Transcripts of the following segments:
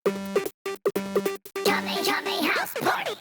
Kame house party.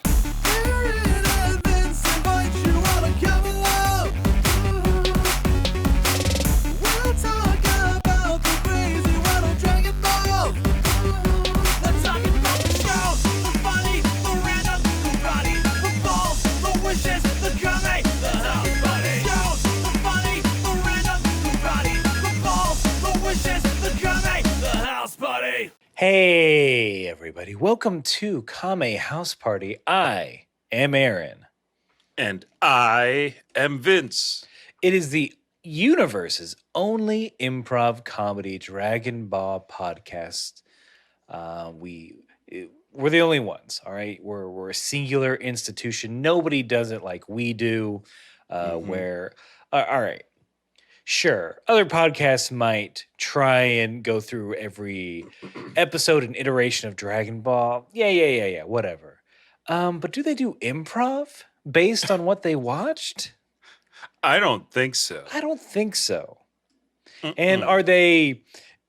Hey, everybody. Welcome to Kame House Party. I am Aaron. And I am Vince. It is the universe's only improv comedy Dragon Ball podcast. We're the only ones, all right? We're a singular institution. Nobody does it like we do. All right. Sure, other podcasts might try and go through every episode and iteration of Dragon Ball. Yeah, whatever. But do they do improv based on what they watched? I don't think so. I don't think so. And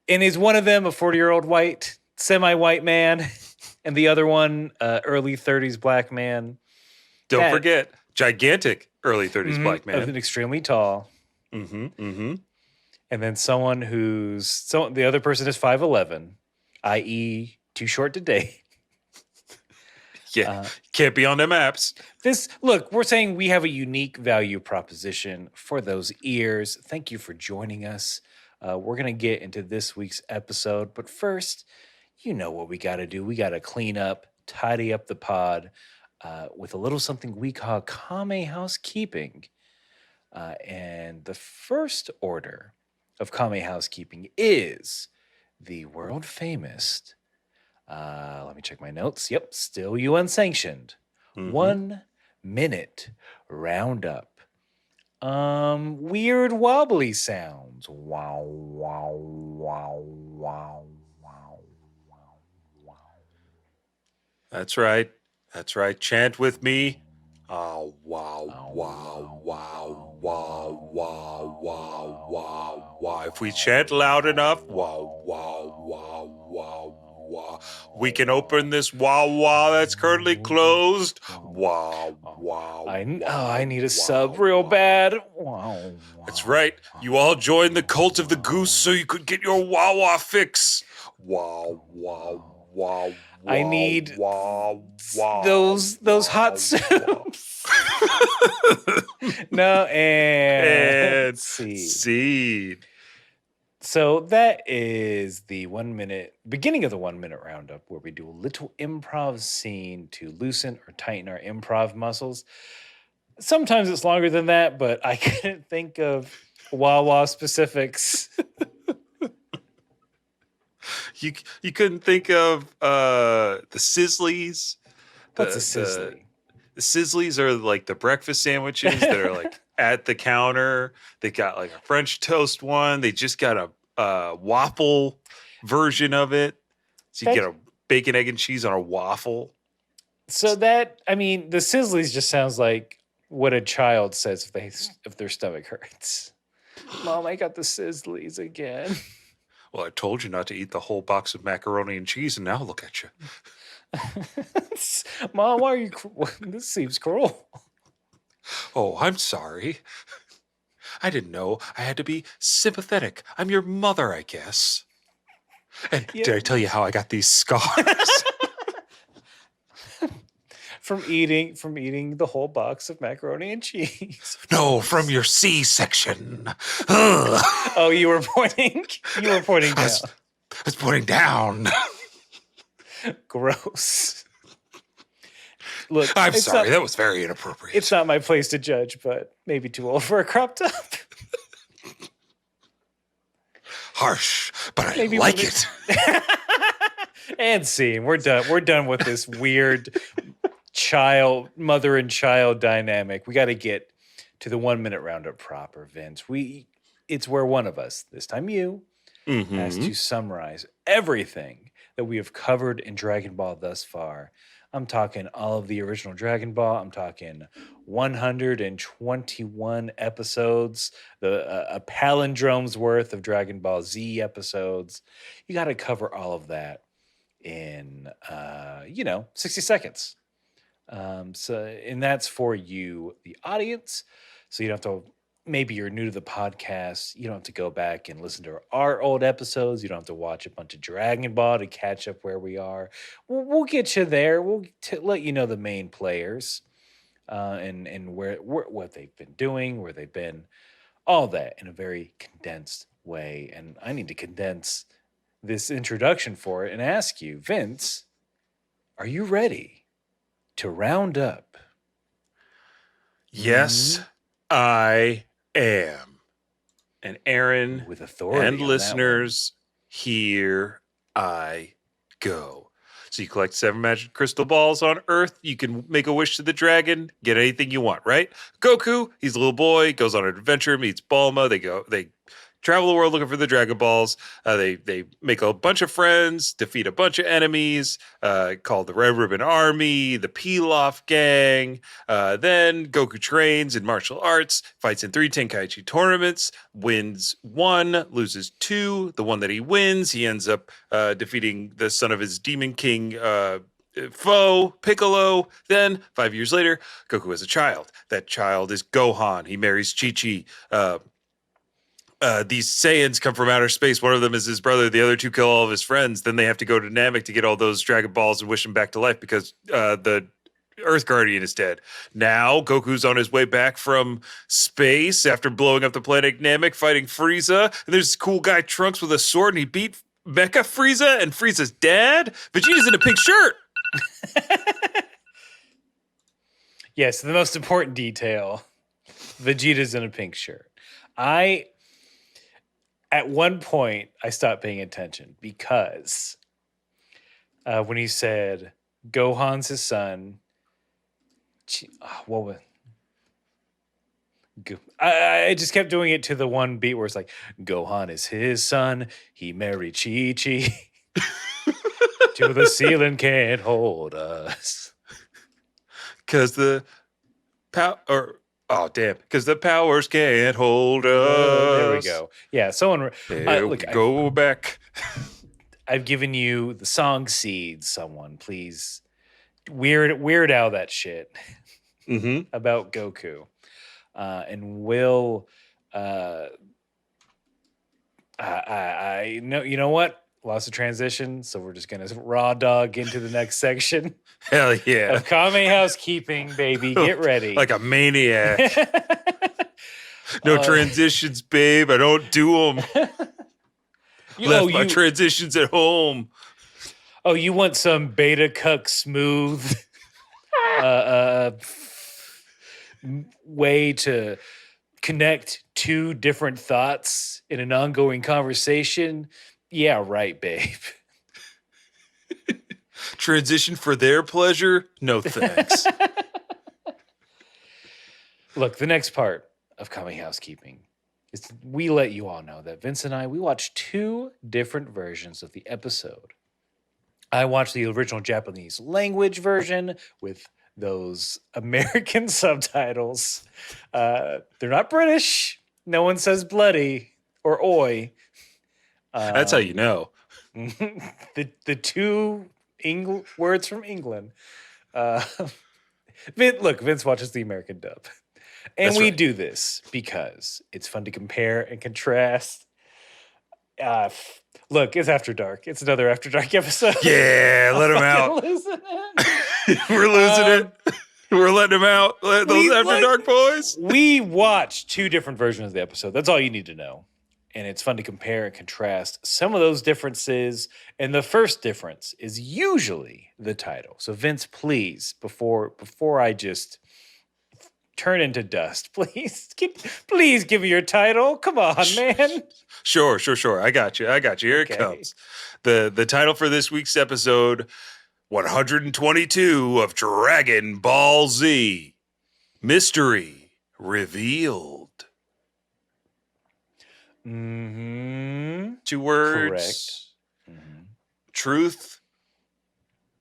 is one of them a 40-year-old white, semi-white man, and the other one, early 30s black man? Don't forget, gigantic early 30s black man. And extremely tall. And then someone the other person is 5'11", i.e. too short to date. Yeah, can't be on them apps. We're saying we have a unique value proposition for those ears. Thank you for joining us. We're going to get into this week's episode. But first, you know what we got to do. We got to clean up, tidy up the pod with a little something we call Kame housekeeping. And the first order of Kame housekeeping is the world famous, let me check my notes. Yep, still you unsanctioned. 1 minute roundup. Weird wobbly sounds. Wow, wow, wow, wow, wow, wow, wow. That's right. Chant with me. Wow, wow, wow, wow, wow, wow, wow, wow, wow. If we chant loud enough, wow, wow, wow, wow, wow. We can open this wow that's currently closed. Wow, wow. I need a sub real bad. Wow. That's right. You all joined the cult of the goose so you could get your wow fix. Wow, wow, wow. I need those hot soups. No, and seed. So that is the 1 minute, beginning of the 1 minute roundup, where we do a little improv scene to loosen or tighten our improv muscles. Sometimes it's longer than that, but I couldn't think of Wawa specifics. You couldn't think of the Sizzlies? What's a Sizzly? The Sizzlies are like the breakfast sandwiches that are like at the counter. They got like a French toast one. They just got a waffle version of it. So you get a bacon, egg, and cheese on a waffle. So the Sizzlies just sounds like what a child says if their stomach hurts. Mom, I got the Sizzlies again. Well, I told you not to eat the whole box of macaroni and cheese, and now look at you. Mom, why are you... This seems cruel. Oh, I'm sorry. I didn't know I had to be sympathetic. I'm your mother, I guess. And did I tell you how I got these scars? From eating the whole box of macaroni and cheese. No, from your C-section. Oh, you were pointing down. I was pointing down. Gross. Look, I'm sorry. That was very inappropriate. It's not my place to judge, but maybe too old for a crop top. Harsh, but I like it. And scene. We're done. We're done with this weird mother and child dynamic. We got to get to the 1 minute roundup proper, Vince. It's where one of us, this time you, has to summarize everything that we have covered in Dragon Ball thus far. I'm talking all of the original Dragon Ball. I'm talking 121 episodes, a palindrome's worth of Dragon Ball Z episodes. You got to cover all of that. in 60 seconds. And that's for you, the audience. So you don't have to, maybe you're new to the podcast. You don't have to go back and listen to our old episodes. You don't have to watch a bunch of Dragon Ball to catch up where we are. We'll get you there. We'll let you know the main players and where what they've been doing, where they've been, all that in a very condensed way. And I need to condense this introduction for it and ask you, Vince, are you ready to round up? Yes, I am. And Aaron With authority and on that listeners, here I go. So you collect 7 magic crystal balls on Earth. You can make a wish to the dragon, get anything you want, right? Goku, he's a little boy, goes on an adventure, meets Bulma. They travel the world looking for the Dragon Balls. They make a bunch of friends, defeat a bunch of enemies, called the Red Ribbon Army, the Pilaf Gang. Then Goku trains in martial arts, fights in 3 Tenkaichi tournaments, wins 1, loses 2. The one that he wins, he ends up defeating the son of his Demon King foe, Piccolo. Then, 5 years later, Goku has a child. That child is Gohan. He marries Chi-Chi. These Saiyans come from outer space. One of them is his brother. The other 2 kill all of his friends. Then they have to go to Namek to get all those Dragon Balls and wish him back to life because the Earth Guardian is dead. Now Goku's on his way back from space after blowing up the planet Namek, fighting Frieza. And there's this cool guy Trunks with a sword, and he beat Mecha Frieza and Frieza's dad. Vegeta's in a pink shirt. Yes, the most important detail. Vegeta's in a pink shirt. At one point, I stopped paying attention because when he said Gohan's his son, what was? I just kept doing it to the one beat where it's like Gohan is his son. He married Chi-Chi. Till the ceiling can't hold us. Because the because the powers can't hold us. There we go. Yeah, someone. Go back. I've given you the song seeds. Someone, please, weird out that shit about Goku, and will. I know. You know what? Lost of transition, so we're just gonna raw dog into the next section. Hell yeah. Of Kame housekeeping, baby. Get ready. Like a maniac. No transitions, babe. I don't do them. Left my transitions at home. Oh, you want some beta cuck smooth way to connect 2 different thoughts in an ongoing conversation? Yeah, right, babe. Transition for their pleasure? No thanks. Look, the next part of Coming Housekeeping is we let you all know that Vince and I, we watched 2 different versions of the episode. I watched the original Japanese language version with those American subtitles. They're not British. No one says bloody or oi. That's how you know. The 2 words from England. Vince watches the American dub. And That's we right. do this because it's fun to compare and contrast. Look, it's After Dark. It's another After Dark episode. Yeah, let him out. We're losing it. We're letting him out. Let those After Dark boys. We watched 2 different versions of the episode. That's all you need to know. And it's fun to compare and contrast some of those differences. And the first difference is usually the title. So Vince, please, before I just turn into dust, please give me your title. Come on, man. Sure. I got you. Here Okay. it comes. The title for this week's episode, 122 of Dragon Ball Z. Mystery Revealed. 2 words. Correct. Truth.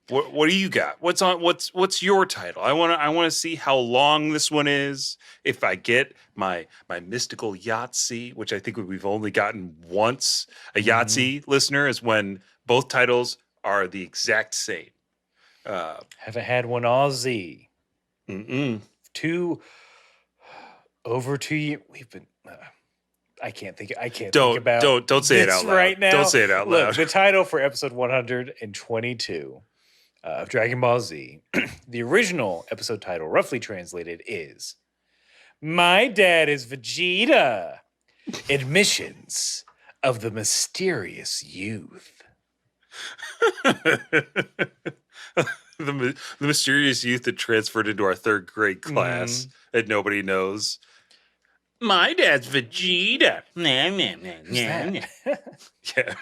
What do you got? What's your title? I want to see how long this one is. If I get my mystical Yahtzee, which I think we've only gotten once, a Yahtzee listener is when both titles are the exact same. Haven't had one all Z. Mm-mm. Over 2 years. We've been. I can't think. I can't think about. Don't say it this out loud. right now. Don't say it out Look, loud. the title for episode 122 of Dragon Ball Z, the original episode title, roughly translated, is "My Dad is Vegeta." Admissions of the Mysterious Youth. The mysterious youth that transferred into our third grade class that nobody knows. My dad's Vegeta. Who's that? Yeah.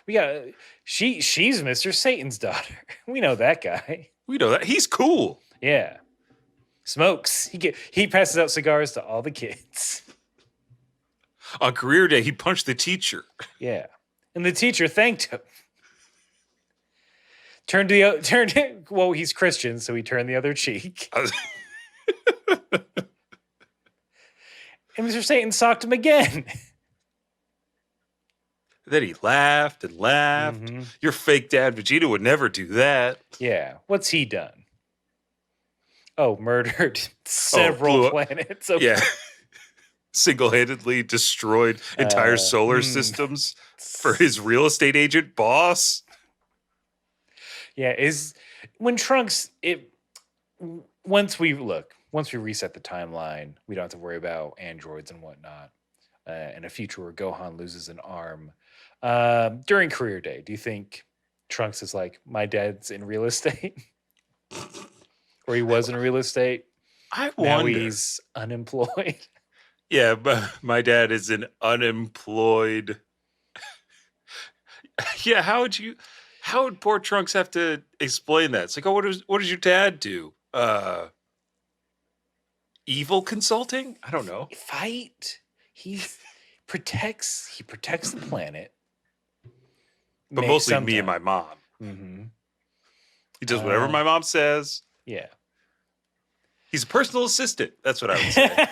We got she's Mr. Satan's daughter. We know that guy. We know that. He's cool. Yeah. Smokes. He passes out cigars to all the kids. On career day, he punched the teacher. Yeah. And the teacher thanked him. Well, he's Christian, so he turned the other cheek. And Mr. Satan socked him again. Then he laughed and laughed. Mhm. Your fake dad Vegeta would never do that. Yeah. What's he done? Oh, murdered several blew up. planets. Okay. Yeah. Single-handedly destroyed entire solar systems for his real estate agent boss. Yeah, when Trunks once we reset the timeline, we don't have to worry about androids and whatnot. In a future where Gohan loses an arm during career day, do you think Trunks is like, my dad's in real estate, or he was in real estate? I Now wonder. he's unemployed. Yeah, but my dad is an unemployed. Yeah, how would poor Trunks have to explain that? It's like, oh, what does your dad do? Evil consulting? I don't know. Fight. He protects the planet. But Makes mostly some me and my time. mom. Mm-hmm. He does whatever my mom says. Yeah. He's a personal assistant. That's what I would say.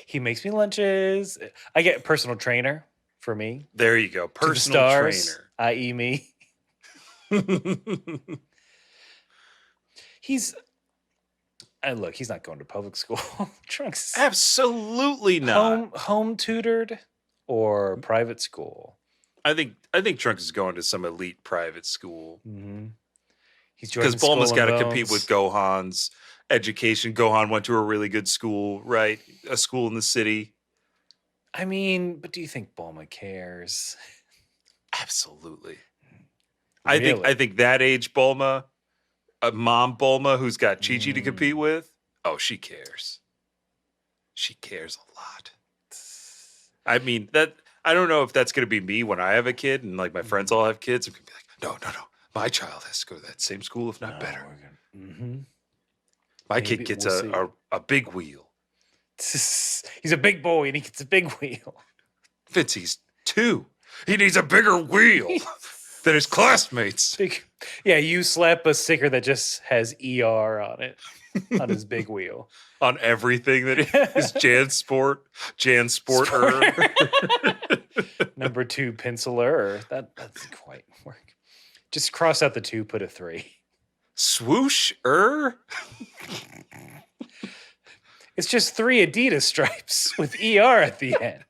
He makes me lunches. I get personal trainer for me. There you go. To the Personal stars, trainer. i.e. me. He's not going to public school. Trunks Absolutely not. home tutored or private school. I think Trunks is going to some elite private school. Mm-hmm. He's joining Because Bulma's Skull got and to compete Bones. with Gohan's education. Gohan went to a really good school, right? A school in the city. I mean, but do you think Bulma cares? Absolutely. Really? I think that age Bulma, a mom Bulma who's got Chi-Chi to compete with, oh, she cares. She cares a lot. I mean, I don't know if that's going to be me when I have a kid and like my friends all have kids. I'm going to be like, no. My child has to go to that same school, if not better. My kid gets we'll a big wheel. He's a big boy and he gets a big wheel. Fitz, he's 2. He needs a bigger wheel than his classmates. Yeah, you slap a sticker that just has ER on it, on his big wheel. On everything that is Jansport. Number 2 penciler. That doesn't quite work. Just cross out the 2, put a 3. Swoosh. It's just 3 Adidas stripes with ER at the end.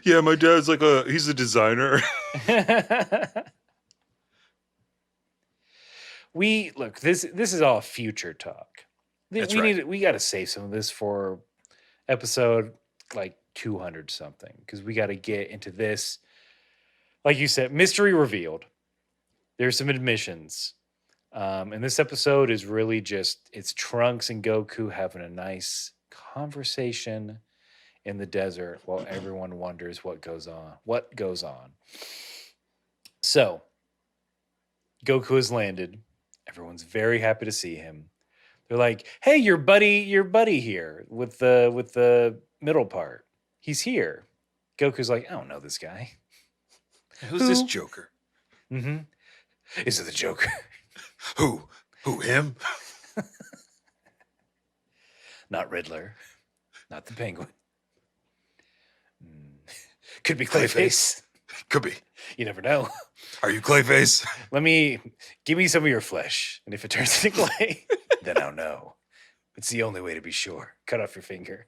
Yeah, my dad's like he's a designer. This is all future talk. That's we right. we got to save some of this for episode like 200 something, because we got to get into this. Like you said, mystery revealed. There's some admissions. And this episode is really just, it's Trunks and Goku having a nice conversation in the desert while everyone wonders what goes on. So, Goku has landed. Everyone's very happy to see him. They're like, "Hey, your buddy here with the middle part. He's here." Goku's like, "I don't know this guy." Who's this Joker? Mm-hmm. Is it the Joker? Who? Him? Not Riddler. Not the Penguin. Could be Clayface. Could be. You never know. Are you Clayface? Give me some of your flesh. And if it turns into clay, then I'll know. It's the only way to be sure. Cut off your finger.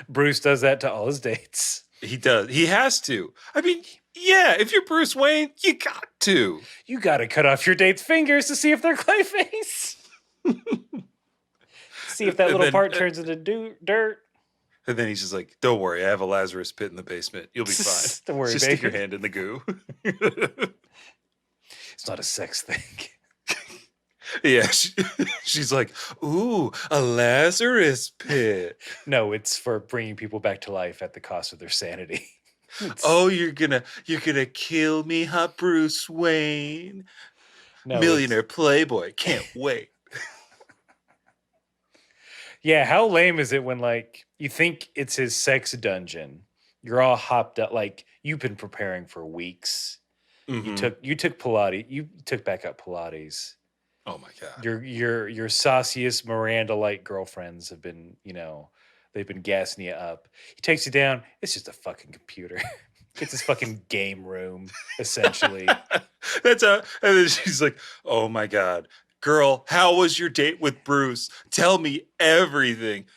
Bruce does that to all his dates. He does. He has to. I mean, yeah, if you're Bruce Wayne, you got to. You got to cut off your date's fingers to see if they're Clayface. See if that little part turns into dirt. And then he's just like, don't worry, I have a Lazarus pit in the basement. You'll be fine. Don't worry, just baby. stick your hand in the goo. It's not a sex thing. Yeah, she's like, ooh, a Lazarus pit. No, it's for bringing people back to life at the cost of their sanity. Oh, you're gonna kill me, huh, Bruce Wayne? No, Millionaire playboy, can't wait. Yeah, how lame is it when like you think it's his sex dungeon? You're all hopped up, like you've been preparing for weeks. Mhm. You took Pilates. You took back up Pilates. Oh my god. Your sauciest Miranda-like girlfriends have been, they've been gassing you up. He takes you down. It's just a fucking computer. It's his fucking game room, essentially. And then she's like, oh my god. Girl, how was your date with Bruce? Tell me everything.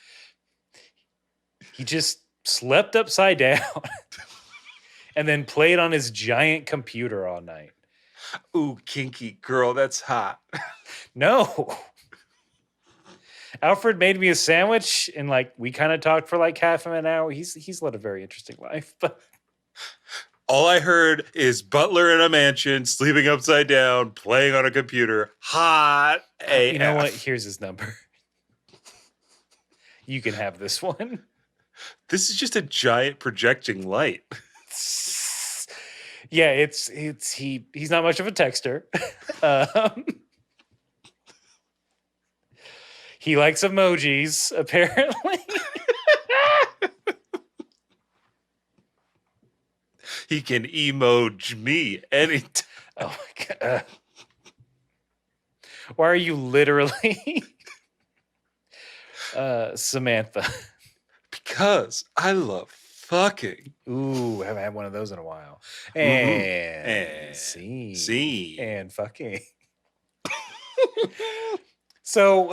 He just slept upside down and then played on his giant computer all night. Ooh, kinky girl, that's hot. No. Alfred made me a sandwich and like we kind of talked for like half of an hour. He's led a very interesting life, but All I heard is butler in a mansion, sleeping upside down, playing on a computer. Hot AF. you know what? Here's his number. You can have this one. This is just a giant projecting light. Yeah, he's not much of a texter. He likes emojis, apparently. He can emoji me anytime. Oh my god. Why are you literally Samantha? Because I love fucking. Ooh, haven't had one of those in a while. Mhm. And scene. Scene. And fucking. So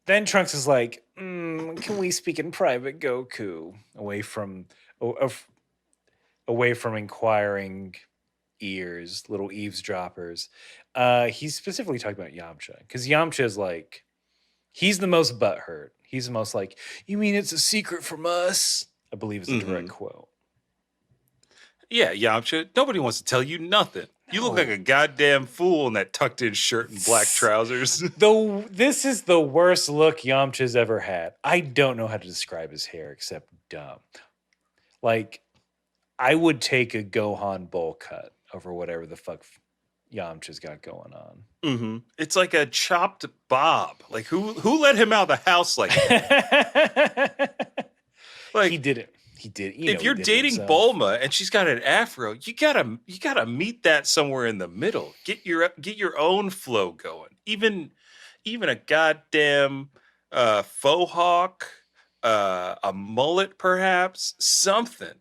then Trunks is like, can we speak in private, Goku? Away from inquiring ears, little eavesdroppers. He's specifically talking about Yamcha. Because Yamcha is like, he's the most butthurt. He's the most like, you mean it's a secret from us? I believe is a direct quote. Yeah, Yamcha, nobody wants to tell you nothing. You look No. like a goddamn fool in that tucked in shirt and black trousers. Though this is the worst look Yamcha's ever had. I don't know how to describe his hair except dumb. Like, I would take a Gohan bowl cut over whatever the fuck Yamcha's got going on. It's like a chopped bob. Like who let him out of the house like that? Like He did it. He did. if you're dating Bulma and she's got an afro, you gotta meet that somewhere in the middle. Get your own flow going. Even a goddamn faux hawk, a mullet perhaps, something.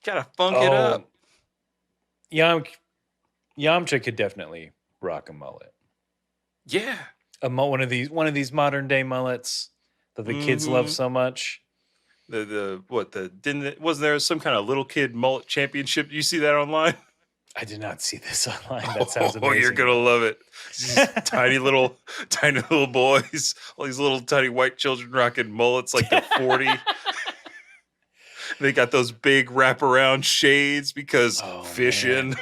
Gotta funk it up. Yamcha could definitely rock a mullet. Yeah. One of these modern day mullets that the kids love so much. Wasn't there some kind of little kid mullet championship? You see that online? I did not see this online. That sounds amazing. Oh, you're gonna love it. Just tiny little boys, all these little tiny white children rocking mullets like they're 40. They got those big wraparound shades because fishing.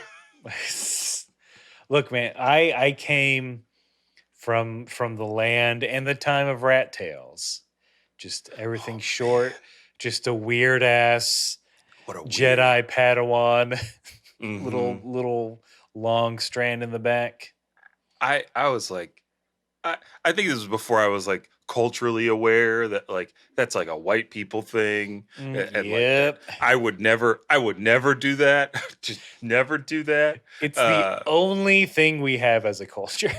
Look, man, I came from the land and the time of rat tails. Just everything short, just a weird ass Jedi Padawan, little long strand in the back. I was like, I think this was before I was like culturally aware that like that's like a white people thing. And Yep. like, I would never do that. Just never do that. It's the only thing we have as a culture.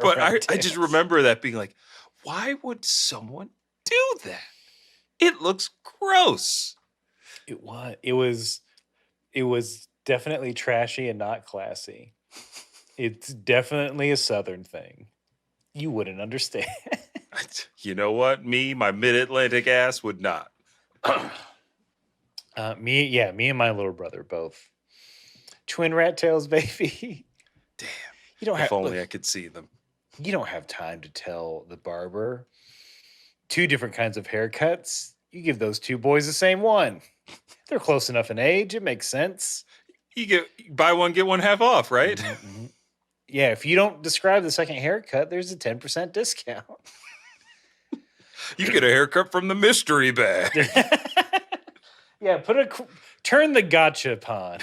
But I just remember that being like, why would someone do that? It looks gross. It was definitely trashy and not classy. It's definitely a Southern thing. You wouldn't understand. You know what? My mid-Atlantic ass would not. Me and my little brother both. Twin rat tails, baby. Damn. You don't If have only look, I could see them. you don't have time to tell the barber two different kinds of haircuts. You give those two boys the same one. They're close enough in age. It makes sense. You buy one, get one half off, right? Mm-hmm. Yeah, if you don't describe the second haircut, there's a 10% discount. You get a haircut from the mystery bag. Yeah, turn the gotcha upon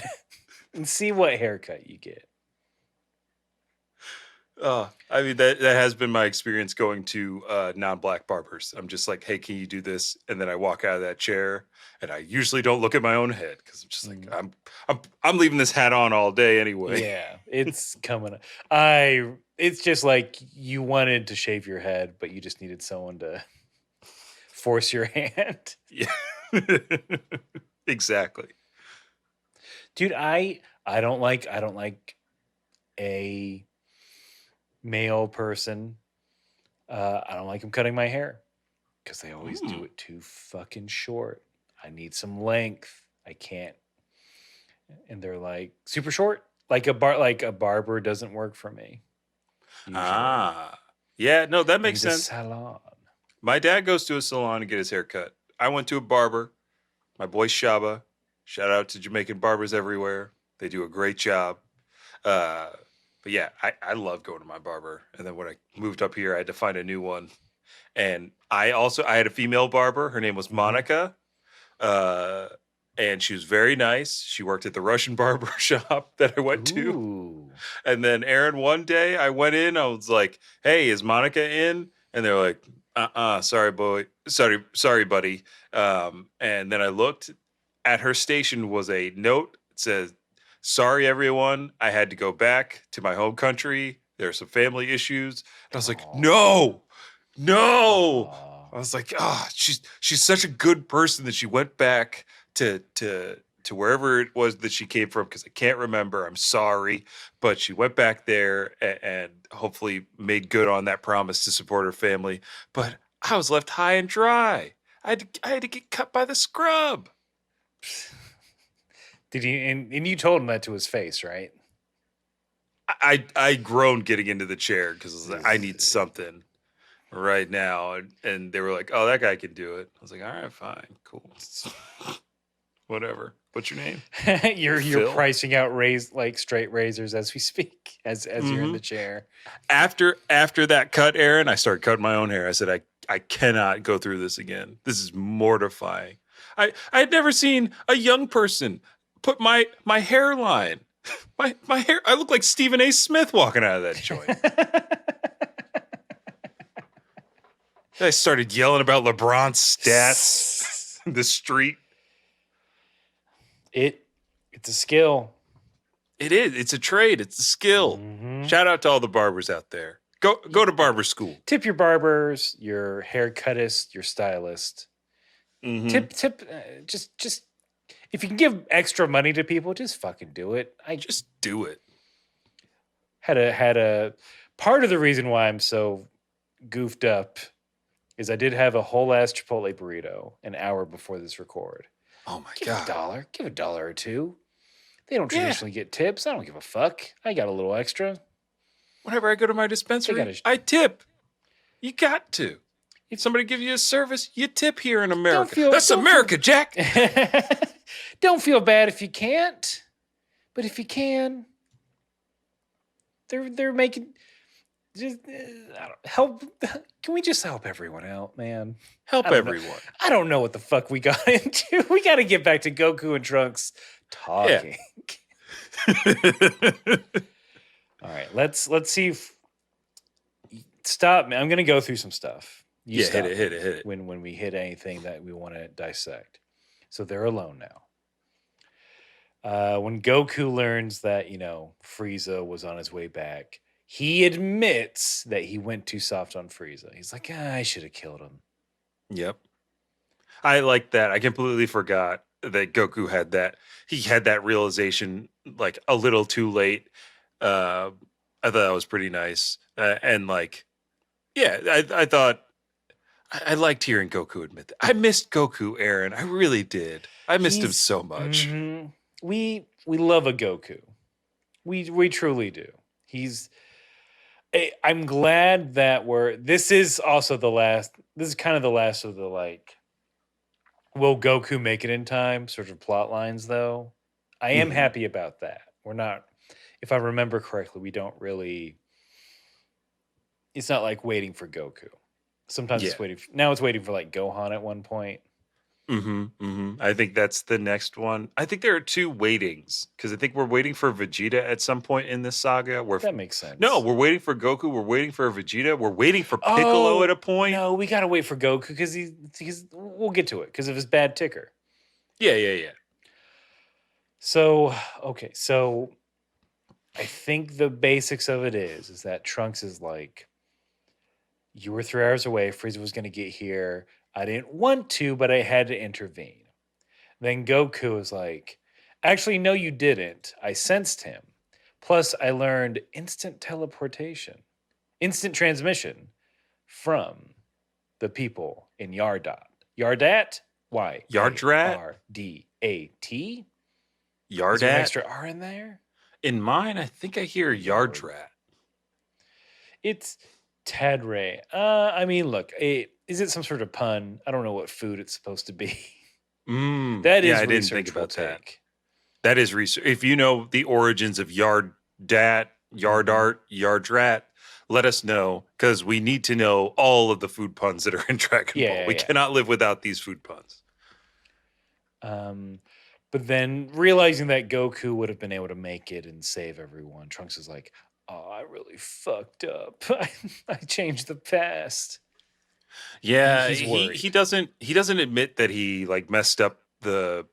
and see what haircut you get. I mean, that has been my experience going to non-black barbers. I'm just like, hey, can you do this? And then I walk out of that chair, and I usually don't look at my own head because I'm just like, I'm leaving this hat on all day anyway. Yeah, it's coming up. It's just like you wanted to shave your head, but you just needed someone to force your hand. Yeah, exactly. Dude, I don't like a male person. I don't like them cutting my hair because they always do it too fucking short. I need some length. I can't. And they're like super short. Like a barber doesn't work for me. Usually. Yeah, no, that makes sense. Salon. My dad goes to a salon to get his hair cut. I went to a barber. My boy Shaba. Shout out to Jamaican barbers everywhere. They do a great job. But yeah, I love going to my barber. And then when I moved up here, I had to find a new one. And I had a female barber. Her name was Monica. And she was very nice. She worked at the Russian barber shop that I went to. And then Aaron, one day I went in, I was like, hey, is Monica in? And they're like, sorry, boy. Sorry, buddy. And then I looked at her station was a note. It says, sorry, everyone. I had to go back to my home country. There are some family issues. And I was like, no. I was like, she's such a good person that she went back to wherever it was that she came from, because I can't remember. I'm sorry. But she went back there and hopefully made good on that promise to support her family. But I was left high and dry. I had to get cut by the scrub. Did you and you told him that to his face, right? I groaned getting into the chair because I was like, I need something right now. And they were like, oh, that guy can do it. I was like, all right, fine, cool. Whatever. What's your name? You're pricing out straight razors as we speak, as you're in the chair. After that cut, Aaron, I started cutting my own hair. I said, I cannot go through this again. This is mortifying. I had never seen a young person put my hairline, my hair. I look like Stephen A. Smith walking out of that joint. I started yelling about LeBron's stats in the street. It's a skill. It is. It's a trade. It's a skill. Shout out to all the barbers out there. Go to barber school. Tip your barbers, your haircuttist, your stylist. Tip. Just if you can give extra money to people, just fucking do it. Just do it. Had a part of the reason why I'm so goofed up is I did have a whole ass Chipotle burrito an hour before this record. Oh my God. Give a $1 or $2. They don't traditionally get tips. I don't give a fuck. I got a little extra. Whenever I go to my dispensary, I tip. You got to. If somebody gives you a service, you tip here in America. That's America, Jack. Don't feel bad if you can't. But if you can, they're making... Just help. Can we just help everyone out, man? Help everyone. I don't know what the fuck we got into. We got to get back to Goku and Trunks talking. Yeah. All right, let's see. Stop, man. I'm gonna go through some stuff. Hit it. When we hit anything that we want to dissect. So they're alone now. When Goku learns that Frieza was on his way back, he admits that he went too soft on Frieza. He's like, I should have killed him. Yep. I like that. I completely forgot that Goku had that. He had that realization like a little too late. Uh, I thought that was pretty nice. And like, yeah, I thought I liked hearing Goku admit that. I missed Goku, Aaron. I really did. I missed him He's so much. we love a Goku. We truly do. He's I'm glad that this is also the last, this is kind of the last of the like, will Goku make it in time sort of plot lines though. I am Mhm. happy about that. We're not, if I remember correctly, we don't really, it's not like waiting for Goku. Sometimes Yeah. it's waiting now it's waiting for like Gohan at one point. I think that's the next one. I think there are two waitings because I think we're waiting for Vegeta at some point in this saga. That makes No, sense. we're waiting for Goku. We're waiting for Vegeta. We're waiting for Piccolo at Oh a point. no, we gotta wait for Goku because he's we'll get to it because of his bad ticker. Yeah. So okay, so I think the basics of it is that Trunks is like, you were 3 hours away. Frieza was going to get here. I didn't want to, but I had to intervene. Then Goku is like, actually, no, you didn't. I sensed him. Plus, I learned instant teleportation, instant transmission from the people in Yardat. Yardat? Yardrat? Yardat? Is there an Yardat? extra R in there? In mine, I think I hear Yard. Yardrat. It's Tadray. I mean, look, is it some sort of pun? I don't know what food it's supposed to be. That Yeah, is I didn't research think will about that. take. That is research. If you know the origins of Yardat, Yardart, Yardrat, let us know because we need to know all of the food puns that are in Dragon Ball. We Yeah. cannot live without these food puns. But then realizing that Goku would have been able to make it and save everyone, Trunks is like, "Oh, I really fucked up. I changed the past." Yeah, He's worried. he doesn't admit that he like messed up the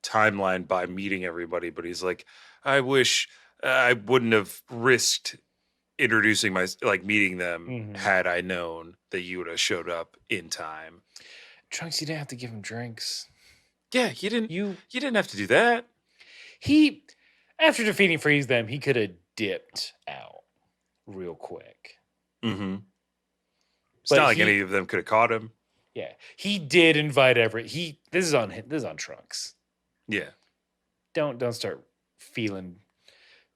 timeline by meeting everybody, but he's like, I wish I wouldn't have risked introducing meeting them Mhm. had I known that you would have showed up in time. Trunks, you didn't have to give him drinks. Yeah, you didn't. You You didn't have to do that. he after defeating Freeze them, he could have dipped out real quick. Mm-hmm. It's But not like any of them could have caught him. Yeah, he did invite this is on Trunks. Yeah. Don't start feeling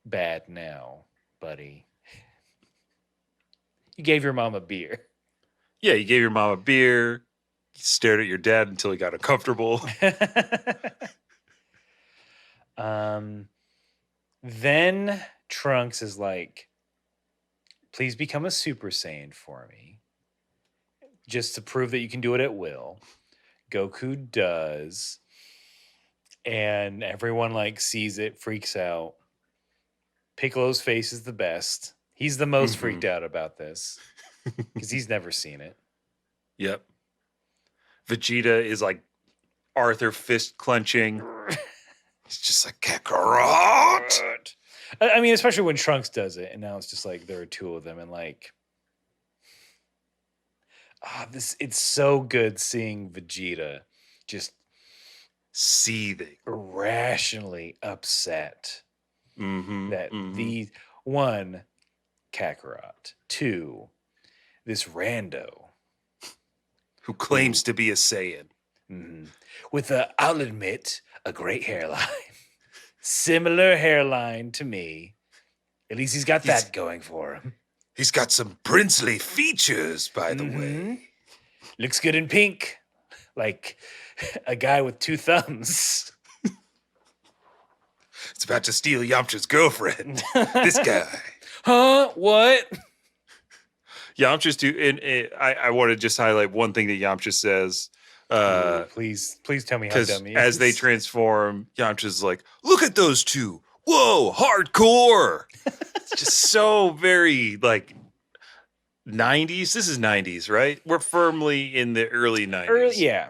bad now, buddy. You gave your mom a beer. Yeah, you gave your mom a beer. You stared at your dad until he got uncomfortable. Then Trunks is like, please become a Super Saiyan for me. Just to prove that you can do it at will. Goku does. And everyone like sees it, freaks out. Piccolo's face is the best. He's the most freaked out about this because he's never seen it. Yep. Vegeta is like Arthur fist clenching. He's just like Kakarot. I mean, especially when Trunks does it, and now it's just like there are two of them, and like, it's so good seeing Vegeta just Seething, irrationally upset that the one Kakarot, two, this rando who claims to be a Saiyan. with I'll admit, a great hairline. Similar hairline to me. At least he's got that going for him. He's got some princely features, by the way. Looks good in pink. Like a guy with two thumbs. It's about to steal Yamcha's girlfriend. This guy. Huh? What? Yamcha's I want to just highlight one thing that Yamcha says. Please tell me how Because dumb he is. as they transform, Yamcha's like, look at those two. Whoa, hardcore. It's just so very like 90s. This is 90s, right? We're firmly in the early 90s. Yeah.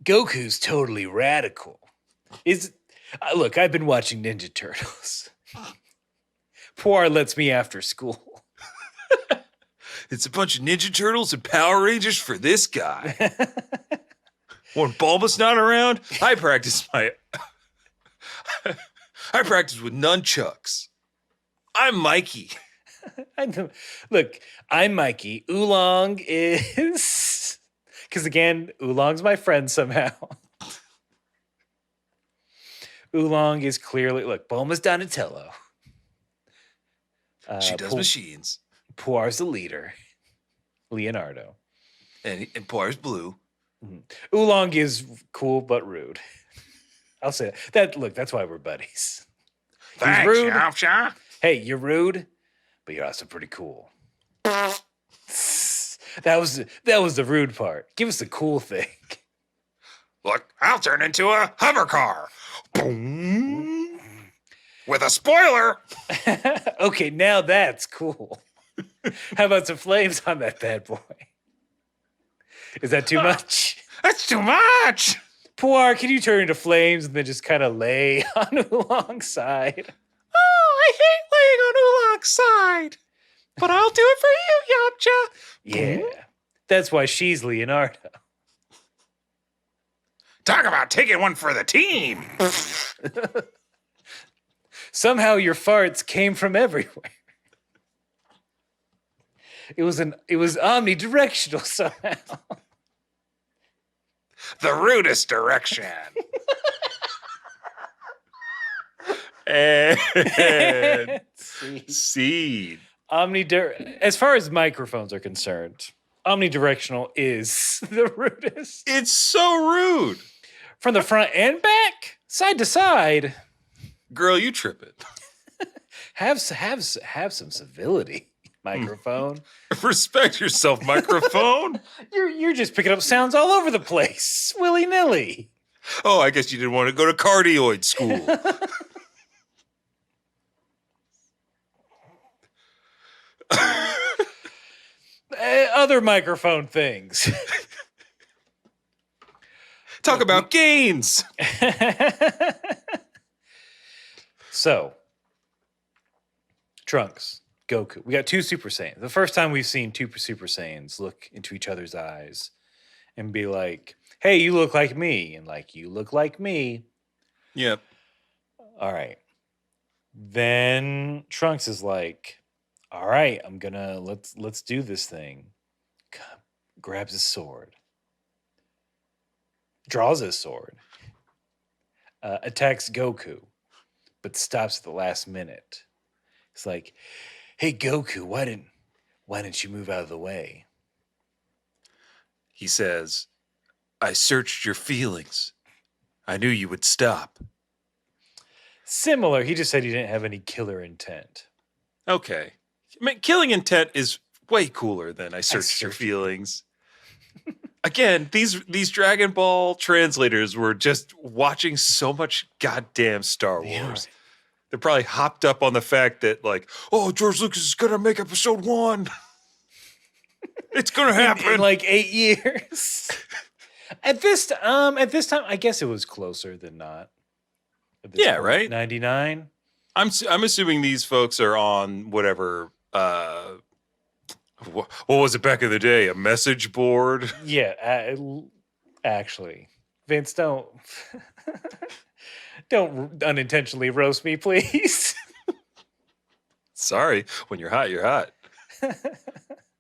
Goku's totally radical. Look, I've been watching Ninja Turtles. Poir lets me after school. It's a bunch of Ninja Turtles and Power Rangers for this guy. When Bulma's not around, I practice with nunchucks. I'm Mikey. I know. Look, I'm Mikey. Oolong is... Because again, Oolong's my friend somehow. Oolong is clearly... Look, Bulma's Donatello. She does machines. Puar's the leader. Leonardo. And Puar's blue. Mm-hmm. Oolong is cool but rude. I'll say that. Look, that's why we're buddies. Thanks, He's rude. Yamcha. Hey, you're rude, but you're also pretty cool. That was the rude part. Give us the cool thing. Look, I'll turn into a hover car. Boom. With a spoiler. Okay, now that's cool. How about some flames on that bad boy? Is that too much? That's too much. Puar, can you turn into flames and then just kind of lay on Oolong's side? Oh, I hate laying on Oolong's side. But I'll do it for you, Yamcha. Yeah. That's why she's Leonardo. Talk about taking one for the team. Somehow your farts came from everywhere. It was omnidirectional somehow. The rudest direction. And seed. As far as microphones are concerned, omnidirectional is the rudest. It's so rude. From the front and back, side to side. Girl, you tripping. Have some civility, microphone. Respect yourself, microphone. You're just picking up sounds all over the place, willy-nilly. Oh, I guess you didn't want to go to cardioid school. Other microphone things. Talk about gains. So, Trunks, Goku. We got two Super Saiyans. The first time we've seen two Super Saiyans look into each other's eyes and be like, hey, you look like me. And like, you look like me. Yep. All right. Then Trunks is like, all right, let's do this thing. Grabs his sword. Draws his sword. Attacks Goku. But stops at the last minute. It's like, hey Goku, why didn't you move out of the way? He says, I searched your feelings. I knew you would stop. Similar. He just said he didn't have any killer intent. Okay. I mean, killing intent is way cooler than I searched your feelings. Again, these Dragon Ball translators were just watching so much goddamn Star Wars. Yeah. They're probably hopped up on the fact that, like, oh, George Lucas is gonna make episode 1. It's gonna happen in like 8 years. At this time, I guess it was closer than not. Yeah, right. 99. I'm assuming these folks are on whatever. What was it back in the day? A message board? Yeah, actually, Vince, don't unintentionally roast me, please. Sorry, when you're hot, you're hot.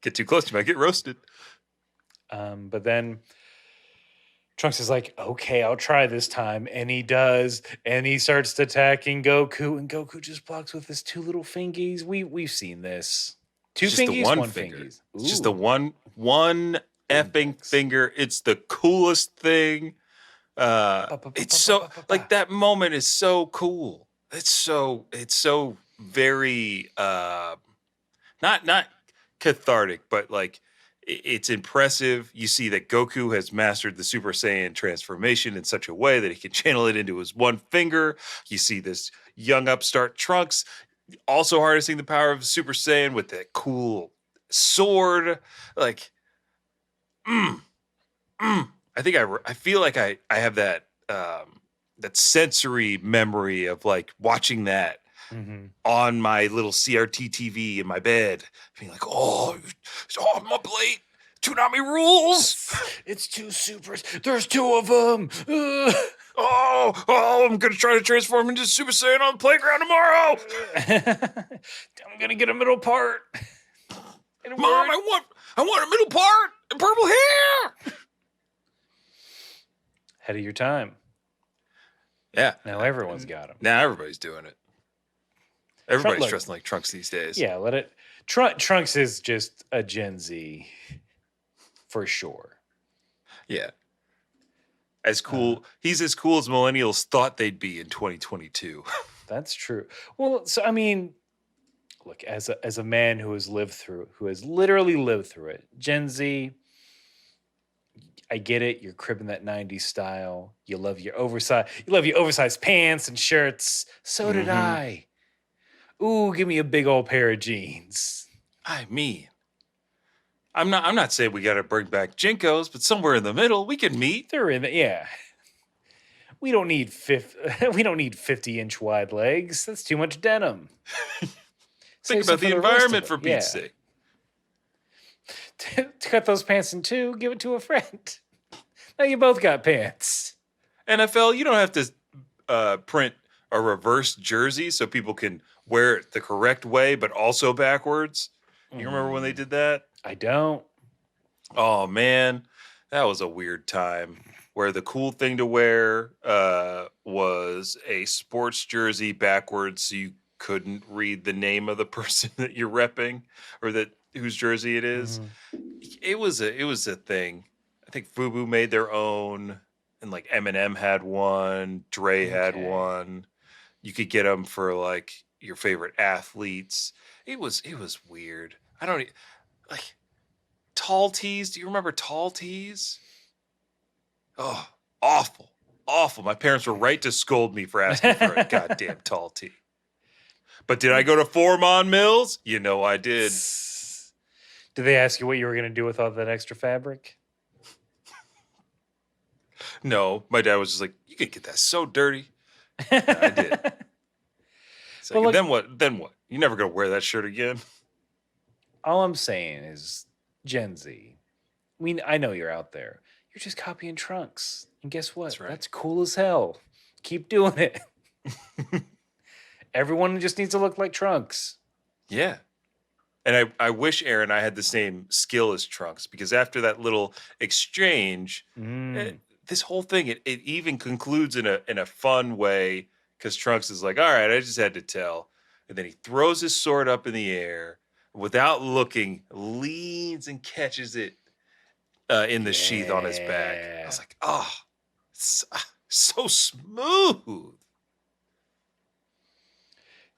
Get too close, you might get roasted. But then Trunks is like, okay, I'll try this time. And he does. And he starts attacking Goku. And Goku just blocks with his two little fingies. We've seen this. Two Just fingies, the one one finger. fingies. It's just the Ooh. one effing finger. It's the coolest thing. It's so like that moment is so cool. It's so very not cathartic, but like it's impressive. You see that Goku has mastered the Super Saiyan transformation in such a way that he can channel it into his one finger. You see this young upstart Trunks also harnessing the power of Super Saiyan with that cool sword. Like, I think I feel like I have that that sensory memory of like watching that on my little CRT TV in my bed, being like, oh, I'm up late. Toonami rules. It's 2 supers. There's 2 of them. I'm going to try to transform into Super Saiyan on the playground tomorrow. I'm going to get a middle part. Mom, I want a middle part and purple hair. Ahead of your time. Yeah. Now everyone's got them. Now everybody's doing it. Everybody's Look, dressing like Trunks these days. Yeah, let it. Trunks is just a Gen Z for sure. Yeah. As cool. He's as cool as millennials thought they'd be in 2022. That's true. Well, so I mean, look, as a man who has literally lived through it, Gen Z, I get it. You're cribbing that 90s style. You love your oversized pants and shirts. So did I. Ooh, give me a big old pair of jeans. I mean, I'm not saying we got to bring back Jinkos, but somewhere in the middle we can meet. They're in the, yeah. We don't need 50-inch wide legs. That's too much denim. Think about the environment for Pete's sake. To cut those pants in 2, give it to a friend. Now you both got pants. NFL, you don't have to print a reverse jersey so people can wear it the correct way, but also backwards. You remember when they did that? I don't. Oh, man. That was a weird time where the cool thing to wear was a sports jersey backwards so you couldn't read the name of the person that you're repping or whose jersey it is. It was a thing. I think FUBU made their own, and like Eminem had one, Dre had one. You could get them for like your favorite athletes. It was weird. I don't like tall tees. Do you remember tall tees? Oh, awful. My parents were right to scold me for asking for a goddamn tall tee. But did I go to Foreman Mills? You know I did. Did they ask you what you were going to do with all that extra fabric? No, my dad was just like, you could get that so dirty. And I did. It's like, then what? You're never going to wear that shirt again? All I'm saying is, Gen Z, I know you're out there. You're just copying Trunks. And guess what? That's right. That's cool as hell. Keep doing it. Everyone just needs to look like Trunks. Yeah. And I wish Aaron I had the same skill as Trunks, because after that little exchange, this whole thing, it even concludes in a fun way, because Trunks is like, all right, I just had to tell. And then he throws his sword up in the air without looking, leans and catches it in the sheath on his back. I was like, oh, so smooth.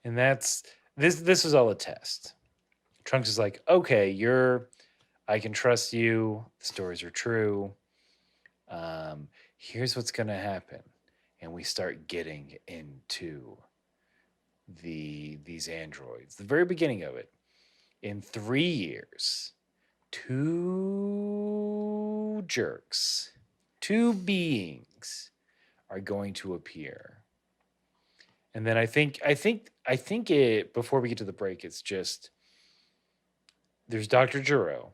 And this is all a test. Trunks is like, okay, I can trust you. The stories are true. Here's what's going to happen. And we start getting into these androids. The very beginning of it. In 3 years, 2 jerks, 2 beings are going to appear. And then I think it, before we get to the break, it's just, there's Dr. Juro,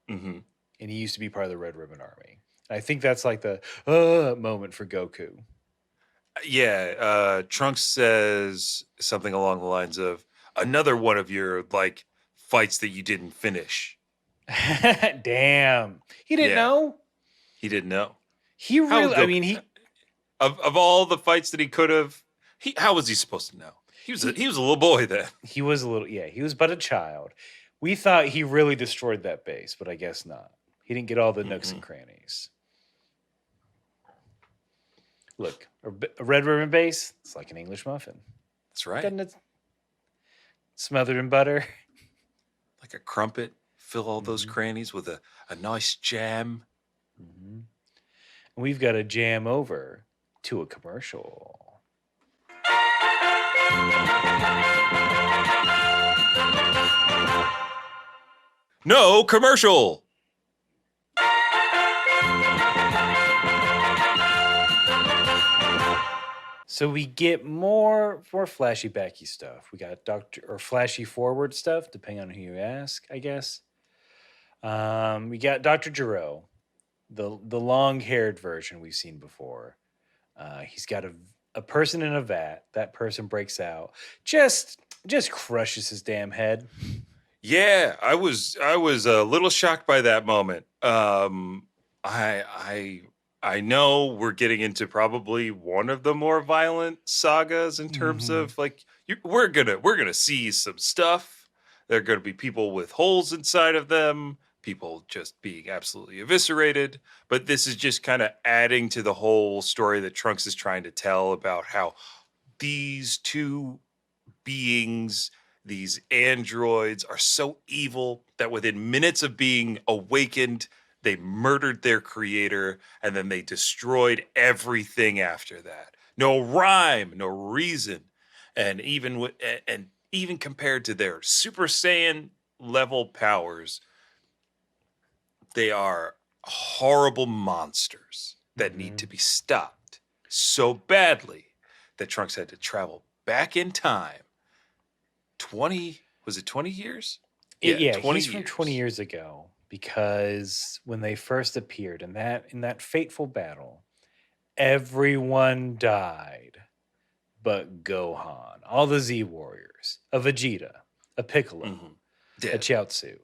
and he used to be part of the Red Ribbon Army. And I think that's like the moment for Goku. Yeah, Trunks says something along the lines of, another one of your like fights that you didn't finish. Damn, he didn't know. He didn't know. He really, I mean, of all the fights that he could have, how was he supposed to know? He was a little boy then. He was he was but a child. We thought he really destroyed that base, but I guess not. He didn't get all the nooks and crannies. Look, a red ribbon base, it's like an English muffin. That's right. Doesn't it? Smothered in butter. Like a crumpet. Fill all those crannies with a nice jam. And we've got to jam over to a commercial. No commercial. So we get more flashy backy stuff. We got Doctor or flashy forward stuff, depending on who you ask, I guess. We got Doctor Giro, the long haired version we've seen before. He's got a person in a vat. That person breaks out, just crushes his damn head. Yeah, I was a little shocked by that moment. I know we're getting into probably one of the more violent sagas in terms Mhm. of like we're gonna see some stuff. There are gonna be people with holes inside of them, people just being absolutely eviscerated. But this is just kind of adding to the whole story that Trunks is trying to tell about how these two beings, these androids, are so evil that within minutes of being awakened, they murdered their creator and then they destroyed everything after that. No rhyme, no reason. And even compared to their Super Saiyan level powers, they are horrible monsters that need to Mhm. be stopped so badly that Trunks had to travel back in time 20, was it 20 years? Yeah, Yeah, 20 he's from 20 years. years ago because when they first appeared in that fateful battle, everyone died but Gohan. All the Z warriors, a Vegeta, a Piccolo, Hmm. a Dead. Chiaotzu,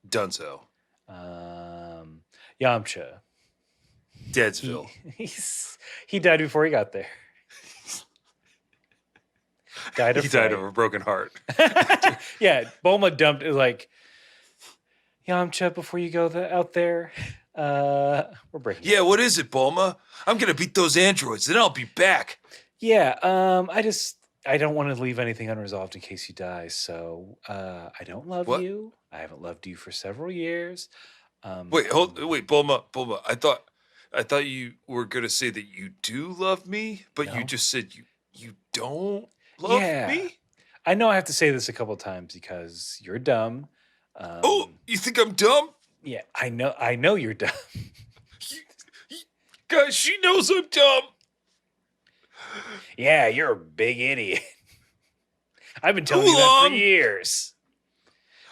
Dunzo. um, Yamcha. He Deadsville. he died before he got there. Died of He died of fright. a broken heart. Yeah, Bulma dumped it like Yamcha before you go out there. We're breaking Yeah, up. what is it, Bulma? I'm gonna beat those androids, then I'll be back. Yeah, I don't want to leave anything unresolved in case you die. So I don't love What? you. I haven't loved you for several years. Wait, Bulma. I thought you were gonna say that you do love me, but you No. just said you don't love Yeah, me? I know I have to say this a couple times because you're dumb. Oh, you think I'm dumb? Yeah, I know you're dumb. You- you- Guys, she knows I'm dumb. Yeah, you're a big idiot. I've been telling you that for Oolong! years.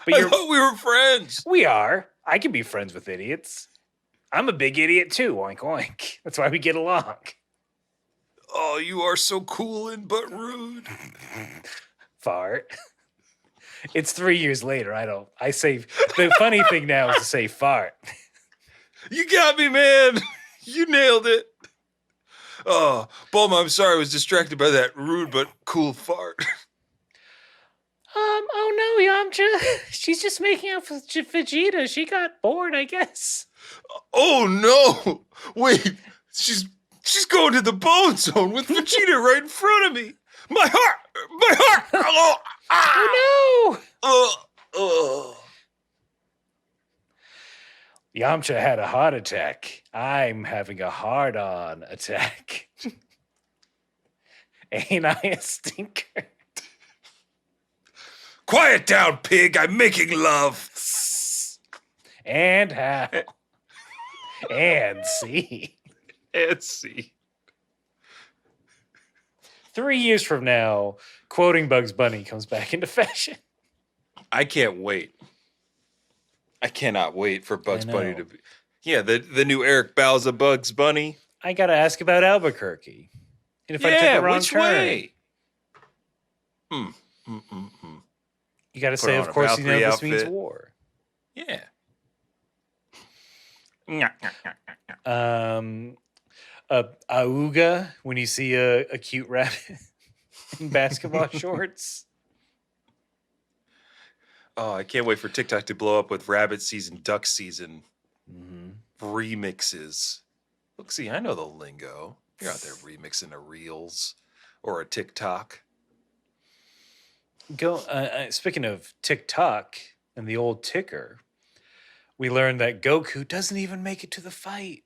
But I you're thought we were friends. we are. I can be friends with idiots. I'm a big idiot too. Oink oink. That's why we get along. Oh, you are so cool and but rude. Fart. It's 3 years later. I say the funny thing now is to say fart. You got me, man. You nailed it. Oh, Bulma, I'm sorry I was distracted by that rude but cool fart. Oh no, Yamcha. She's just making out with Vegeta. She got bored, I guess. Oh no! Wait, she's going to the bone zone with Vegeta right in front of me. My heart! My heart! Oh, ah! Oh Oh. no! Yamcha had a heart attack. I'm having a hard-on attack. Ain't I a stinker? Quiet down, pig. I'm making love. And how? And see. Let's see. 3 years from now, quoting Bugs Bunny comes back into fashion. I can't wait. I cannot wait for Bugs Bunny know. to be. Yeah, the new Eric Bauza Bugs Bunny. I gotta ask about Albuquerque. And if I took Yeah, a wrong which turn, way? you gotta Put say, on of a course, you know Valkyrie this means outfit. war. Yeah. Auga when you see a cute rabbit in basketball shorts. Oh, I can't wait for TikTok to blow up with rabbit season, duck season Mm-hmm. remixes. Look, see, I know the lingo. You're out there remixing a Reels or a TikTok. Speaking of TikTok and the old ticker, we learned that Goku doesn't even make it to the fight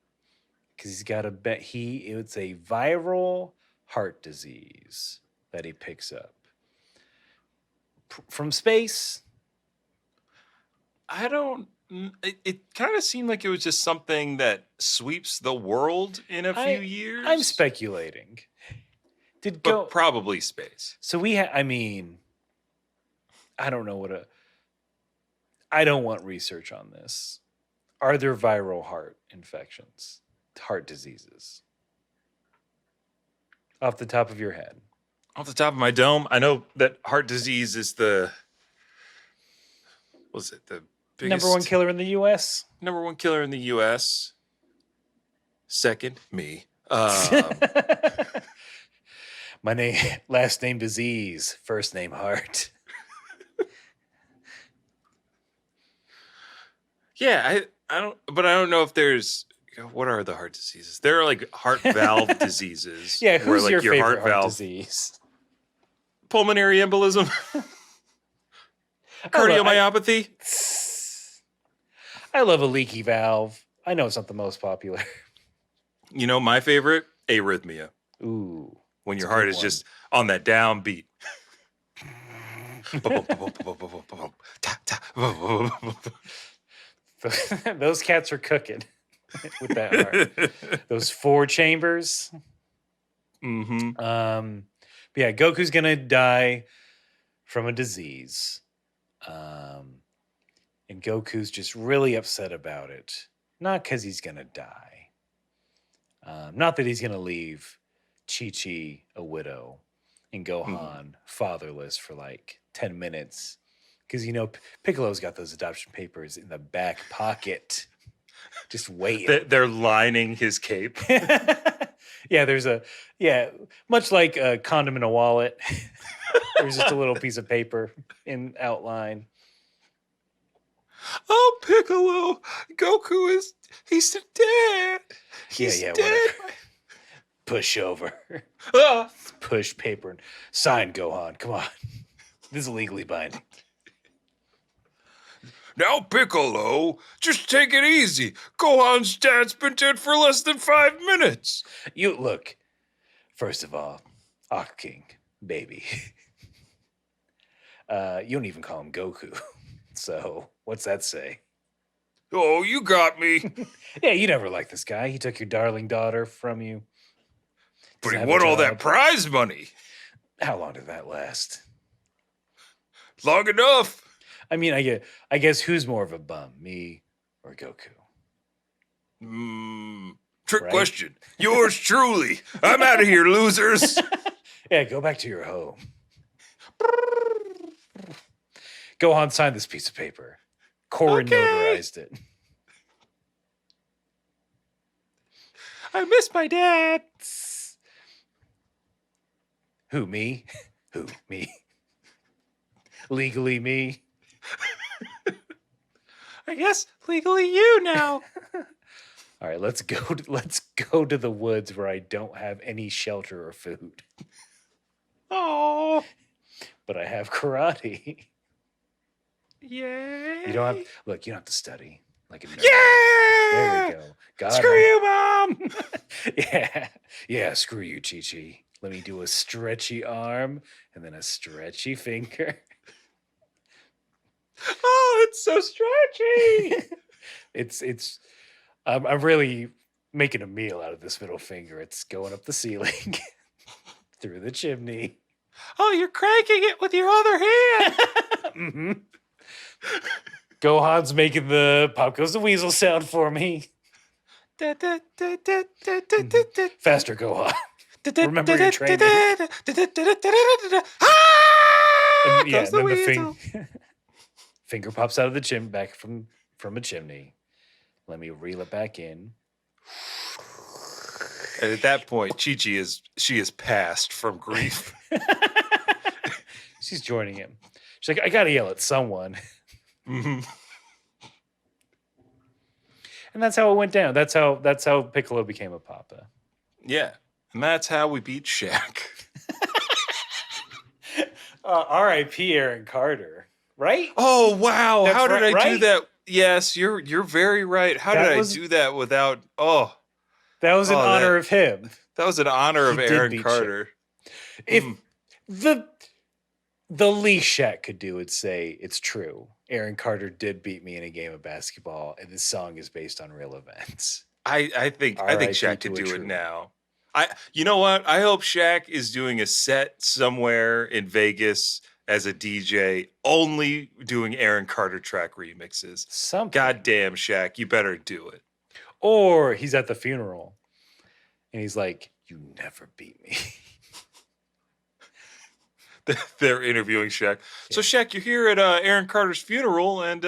because he's got a bet. It's a viral heart disease that he picks up from space. I don't. It kind of seemed like it was just something that sweeps the world in a few years. I'm speculating. but probably space. So I mean, I don't know I don't want research on this. Are there viral heart infections, heart diseases? Off the top of your head. Off the top of my dome, I know that heart disease is the biggest Number one killer in the U.S.? Number one killer in the U.S. Second, me. My last name disease, first name heart. Yeah, I don't know if there's what are the heart diseases? There are like heart valve diseases. Yeah, who's where, like, your favorite heart heart valve disease? pulmonary embolism, cardiomyopathy. I love a leaky valve. I know it's not the most popular. You know, my favorite, arrhythmia. Ooh. When your heart is just on that downbeat. Those cats are cooking with that heart. Those 4 chambers. Mm-hmm. But yeah, Goku's gonna die from a disease. And Goku's just really upset about it. Not because he's gonna die. Not that he's gonna leave Chi-Chi a widow and Gohan fatherless for like 10 minutes. Because, you know, Piccolo's got those adoption papers in the back pocket. Just waiting. They're lining his cape. Yeah, much like a condom in a wallet. There's just a little piece of paper in outline. Oh, Piccolo, he's dead. He's dead. Whatever. Push over. Ah. Push paper and sign Gohan. Come on. This is legally binding. Now, Piccolo, just take it easy. Gohan's dad's been dead for less than 5 minutes. You look, first of all, Aqua King, baby. You don't even call him Goku. So, what's that say? Oh, you got me. Yeah, you never liked this guy. He took your darling daughter from you. But he Doesn't have a won all that job. prize money. How long did that last? Long enough. I mean, I guess who's more of a bum, me or Goku? Trick Right? question. Yours truly. I'm out of here, losers. Yeah, go back to your home. Gohan signed this piece of paper. Korin notarized it. I miss my dad. Who, me? Who, me? Legally me? I guess legally you now. All right, let's go to the woods where I don't have any shelter or food. Oh, But I have karate. yay. You don't have to study like a nerd. Yeah. There we go. Got Screw him. you, Mom. Yeah, screw you, Chi-Chi. Let me do a stretchy arm and then a stretchy finger. Oh, it's so stretchy. I'm really making a meal out of this middle finger. It's going up the ceiling, through the chimney. Oh, you're cranking it with your other hand. Mm-hmm. Gohan's making the Pop Goes the Weasel sound for me. Faster, Gohan. Remember your training. And, yeah, and then the finger pops out of the back from a chimney. Let me reel it back in. And at that point, Chi-Chi is passed from grief. She's joining him. She's like, I gotta yell at someone. Mm-hmm. And that's how it went down. That's how Piccolo became a papa. Yeah, and that's how we beat Shaq. R.I.P. Aaron Carter. Right? Oh wow! That's How did right, I do right? that? Yes, you're very right. How That did was- I do that without? Oh, That was in Oh, honor of him. that was in honor of He did Aaron beat Carter. If the least Shaq could do would say it's true. Aaron Carter did beat me in a game of basketball, and this song is based on real events. I think R.I.P. Shaq to could a do it true. now. You know what? I hope Shaq is doing a set somewhere in Vegas as a DJ, only doing Aaron Carter track remixes. Something. God damn, Shaq, you better do it. Or he's at the funeral and he's like, "You never beat me." They're interviewing Shaq. So Shaq, you're here at Aaron Carter's funeral, and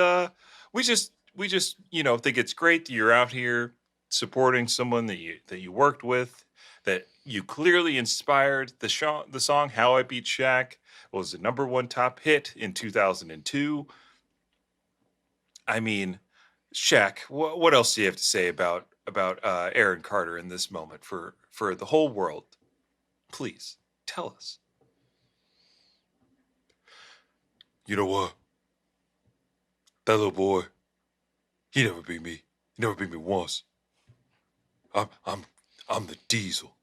we just think it's great that you're out here supporting someone that you worked with, that you clearly inspired. The song "How I Beat Shaq" was the #1 top hit in 2002. I mean, Shaq, what else do you have to say about Aaron Carter in this moment for the whole world? Please tell us. You know what? That little boy, he never beat me. He never beat me once. I'm the Diesel.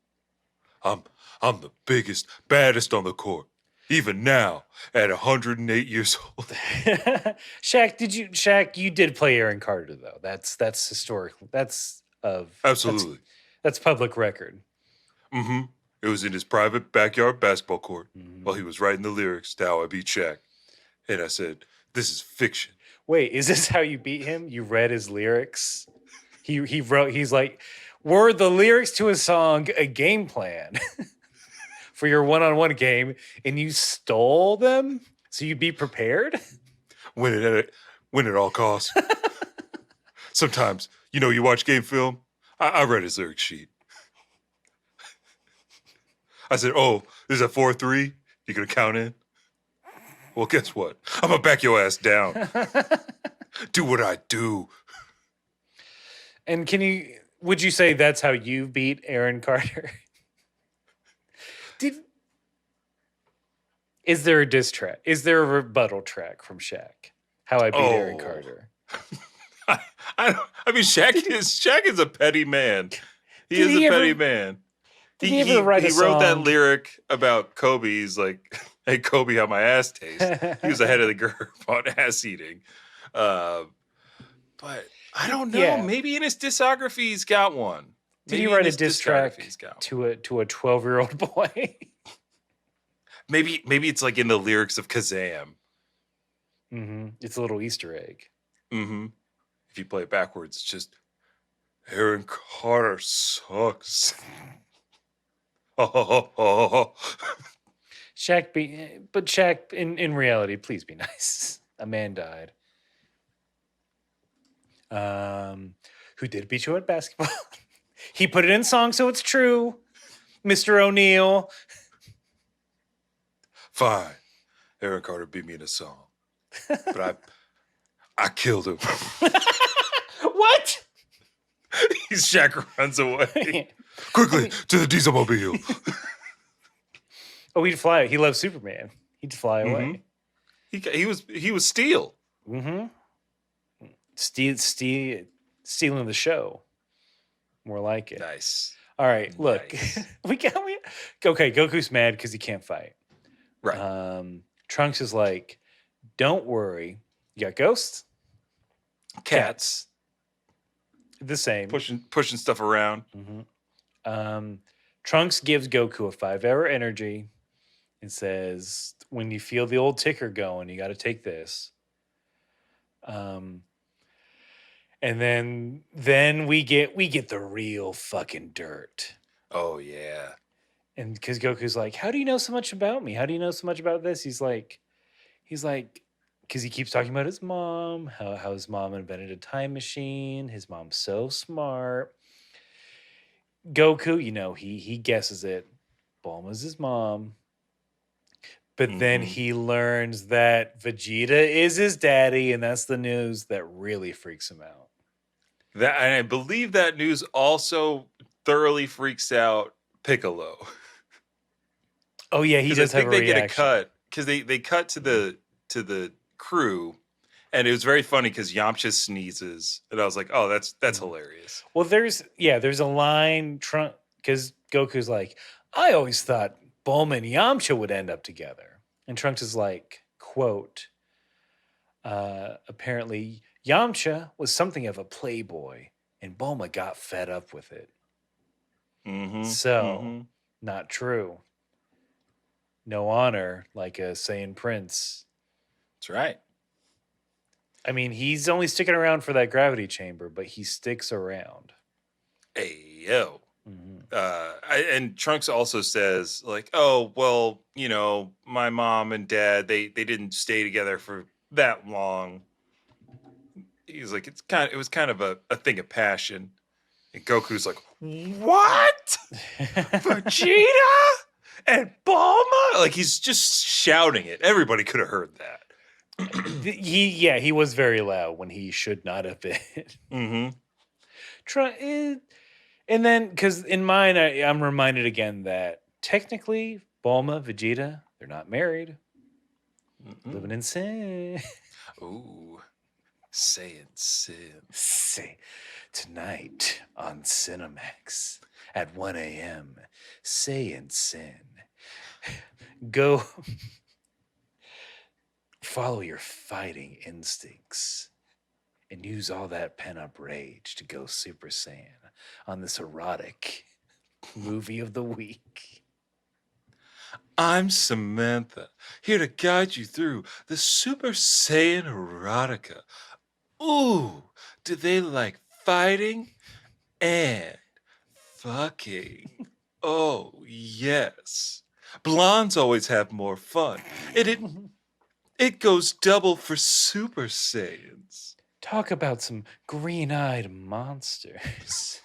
I'm the biggest, baddest on the court. Even now, at 108 years old. Shaq, you did play Aaron Carter though. That's historical. Absolutely. That's public record. Mm-hmm. It was in his private backyard basketball court while he was writing the lyrics to How I Beat Shaq. And I said, this is fiction. Wait, is this how you beat him? You read his lyrics? He wrote, he's like, were the lyrics to a song a game plan for your one-on-one game, and you stole them so you'd be prepared? Win at all costs. Sometimes, you watch game film. I read his lyric sheet. I said, oh, there's a 4-3. You gonna count in? Well, guess what? I'm gonna back your ass down. Do what I do. And would you say that's how you beat Aaron Carter? Is there a diss track? Is there a rebuttal track from Shaq? How I beat Aaron Carter. I mean, Shaq is a petty man. He is a petty man. He wrote that lyric about Kobe. He's like, hey, Kobe, how my ass tastes. He was ahead of the curve on ass eating. But I don't know. Yeah. Maybe in his discography he's got one. Did he write a diss track to a 12-year-old boy? Maybe it's like in the lyrics of Kazam. Mm-hmm. It's a little Easter egg. Mm-hmm. If you play it backwards, it's just Aaron Carter sucks. Shaq in reality, please be nice. A man died. Who did beat you at basketball? He put it in song, so it's true, Mr. O'Neal. Fine, Aaron Carter beat me in a song, but I killed him. What? Shaq runs away quickly to the Dieselmobile. Oh, he'd fly. He loves Superman. He'd fly away. He was Steel. Mm-hmm. Stealing the show. More like it. Nice. All right, look. Nice. Okay, Goku's mad because he can't fight. Right. Trunks is like, don't worry. You got ghosts? Cats. The same. Pushing stuff around. Mm-hmm. Trunks gives Goku a 5-hour energy and says, when you feel the old ticker going, you got to take this. And then we get the real fucking dirt. Oh yeah. And because Goku's like, how do you know so much about me? How do you know so much about this? He's like, because he keeps talking about his mom, how his mom invented a time machine. His mom's so smart. Goku, he guesses it. Bulma's his mom. But then he learns that Vegeta is his daddy, and that's the news that really freaks him out. And I believe that news also thoroughly freaks out Piccolo. Oh yeah, he does have a reaction. I think they get a cut because they cut to the crew, and it was very funny because Yamcha sneezes, and I was like, oh, that's hilarious. Well, there's a line because Goku's like, I always thought Bulma and Yamcha would end up together, and Trunks is like, quote, apparently Yamcha was something of a playboy, and Bulma got fed up with it. Mm-hmm. So, not true. No honor like a Saiyan prince. That's right. I mean, he's only sticking around for that gravity chamber, but he sticks around. Hey, yo. Mhm. And Trunks also says, like, oh, well, my mom and dad, they didn't stay together for that long. He's like, it was kind of a thing of passion. And Goku's like, what? Vegeta and Bulma? Like, he's just shouting it. Everybody could have heard that. He was very loud when he should not have been. Mm-hmm. And then, because in mine, I'm reminded again that technically, Bulma, Vegeta, they're not married, living in sin. Ooh, saying sin. Say, tonight on Cinemax at 1 a.m., Say and Sin. Go follow your fighting instincts and use all that pent up rage to go Super Saiyan on this erotic movie of the week. I'm Samantha, here to guide you through the Super Saiyan erotica. Ooh, do they like fighting and fucking? Oh, yes. Blondes always have more fun. And it goes double for Super Saiyans. Talk about some green eyed monsters.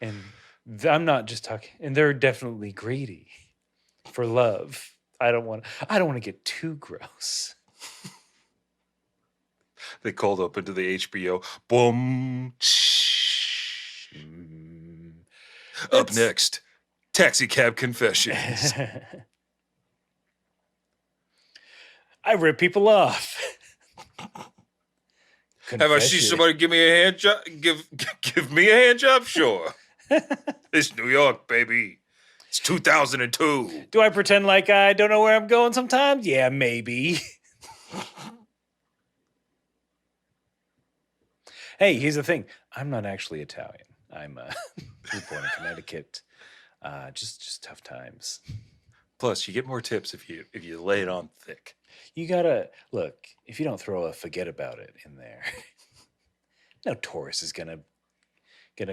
And I'm not just talking, and they're definitely greedy for love. I don't want to get too gross. They called up into the HBO. Boom. Up That's- next, Taxi Cab Confessions. I rip people off. Have I seen Confession. somebody give me a hand job? Give me a hand job? Sure. It's New York, baby. It's 2002. Do I pretend like I don't know where I'm going sometimes? Yeah, maybe. Hey, here's the thing. I'm not actually Italian. I'm was born in Connecticut. Just tough times. Plus, you get more tips if you lay it on thick. You gotta look. If you don't throw a forget about it in there, no tourist is gonna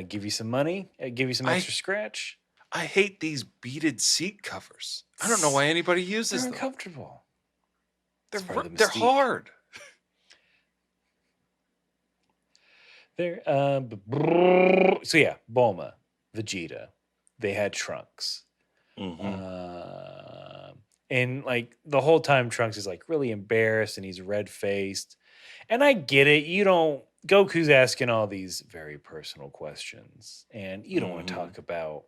give you some money, give you some extra scratch. I hate these beaded seat covers. I don't know why anybody uses They're them. uncomfortable. They're It's part of the they're mystique. hard. There. So yeah, Bulma, Vegeta, they had Trunks. And like the whole time Trunks is like really embarrassed and he's red faced. And I get it. Goku's asking all these very personal questions. And you don't want to talk about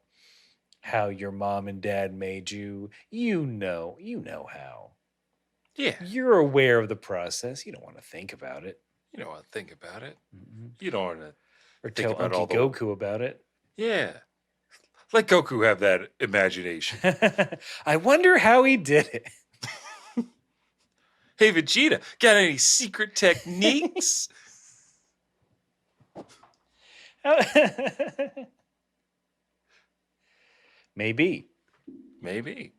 how your mom and dad made you. You know how. Yeah. You're aware of the process. You don't want to think about it. You don't want to think about it. You don't want to Or think tell about Uncle Goku about it. Yeah. Let Goku have that imagination. I wonder how he did it. Hey, Vegeta, got any secret techniques? Maybe. Maybe.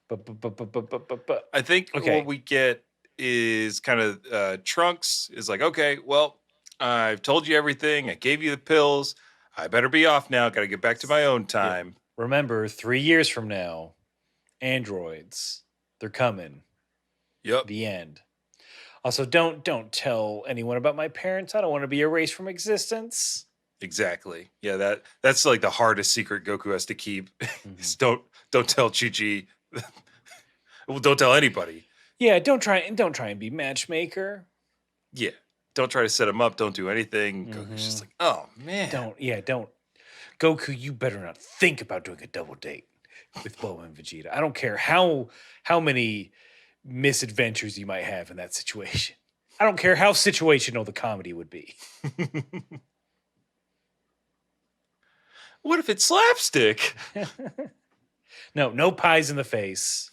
But I think Okay. what we get is kind of Trunks is like, okay, well, I've told you everything. I gave you the pills. I better be off now. Got to get back to my own time. remember, 3 years from now, androids, they're coming. Yep. The end. Also, don't tell anyone about my parents. I don't want to be erased from existence. Exactly. Yeah, that's like the hardest secret Goku has to keep. Is don't tell Chi-Chi. Well, don't tell anybody. Yeah, don't try and be matchmaker. Yeah. Don't try to set him up. Don't do anything. Goku's just like, oh man. Don't. Goku, you better not think about doing a double date with Bulma and Vegeta. I don't care how many misadventures you might have in that situation. I don't care how situational the comedy would be. What if it's slapstick? No pies in the face.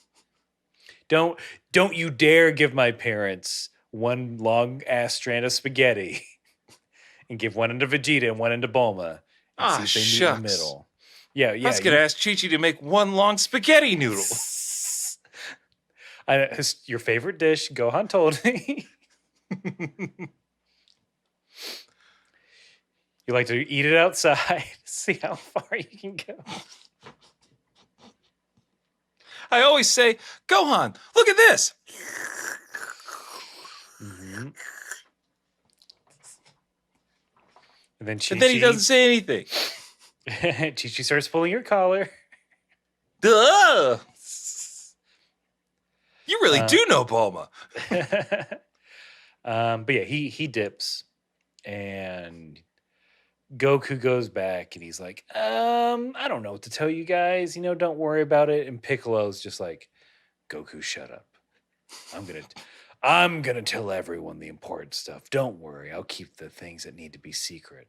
Don't you dare give my parents one long ass strand of spaghetti and give one end to Vegeta and one end to Bulma and see if they meet in the shucks. middle. Yeah, I yeah. was gonna ask Chi Chi to make one long spaghetti noodle. Your favorite dish, Gohan told me. You like to eat it outside, see how far you can go. I always say, Gohan, look at this. Mm-hmm. And then And then he doesn't say anything. Chi-Chi starts pulling your collar. Duh! You really do know Bulma. But yeah, he dips, and Goku goes back, and he's like, I don't know what to tell you guys. Don't worry about it. And Piccolo's just like, Goku, shut up. I'm gonna tell everyone the important stuff. Don't worry, I'll keep the things that need to be secret.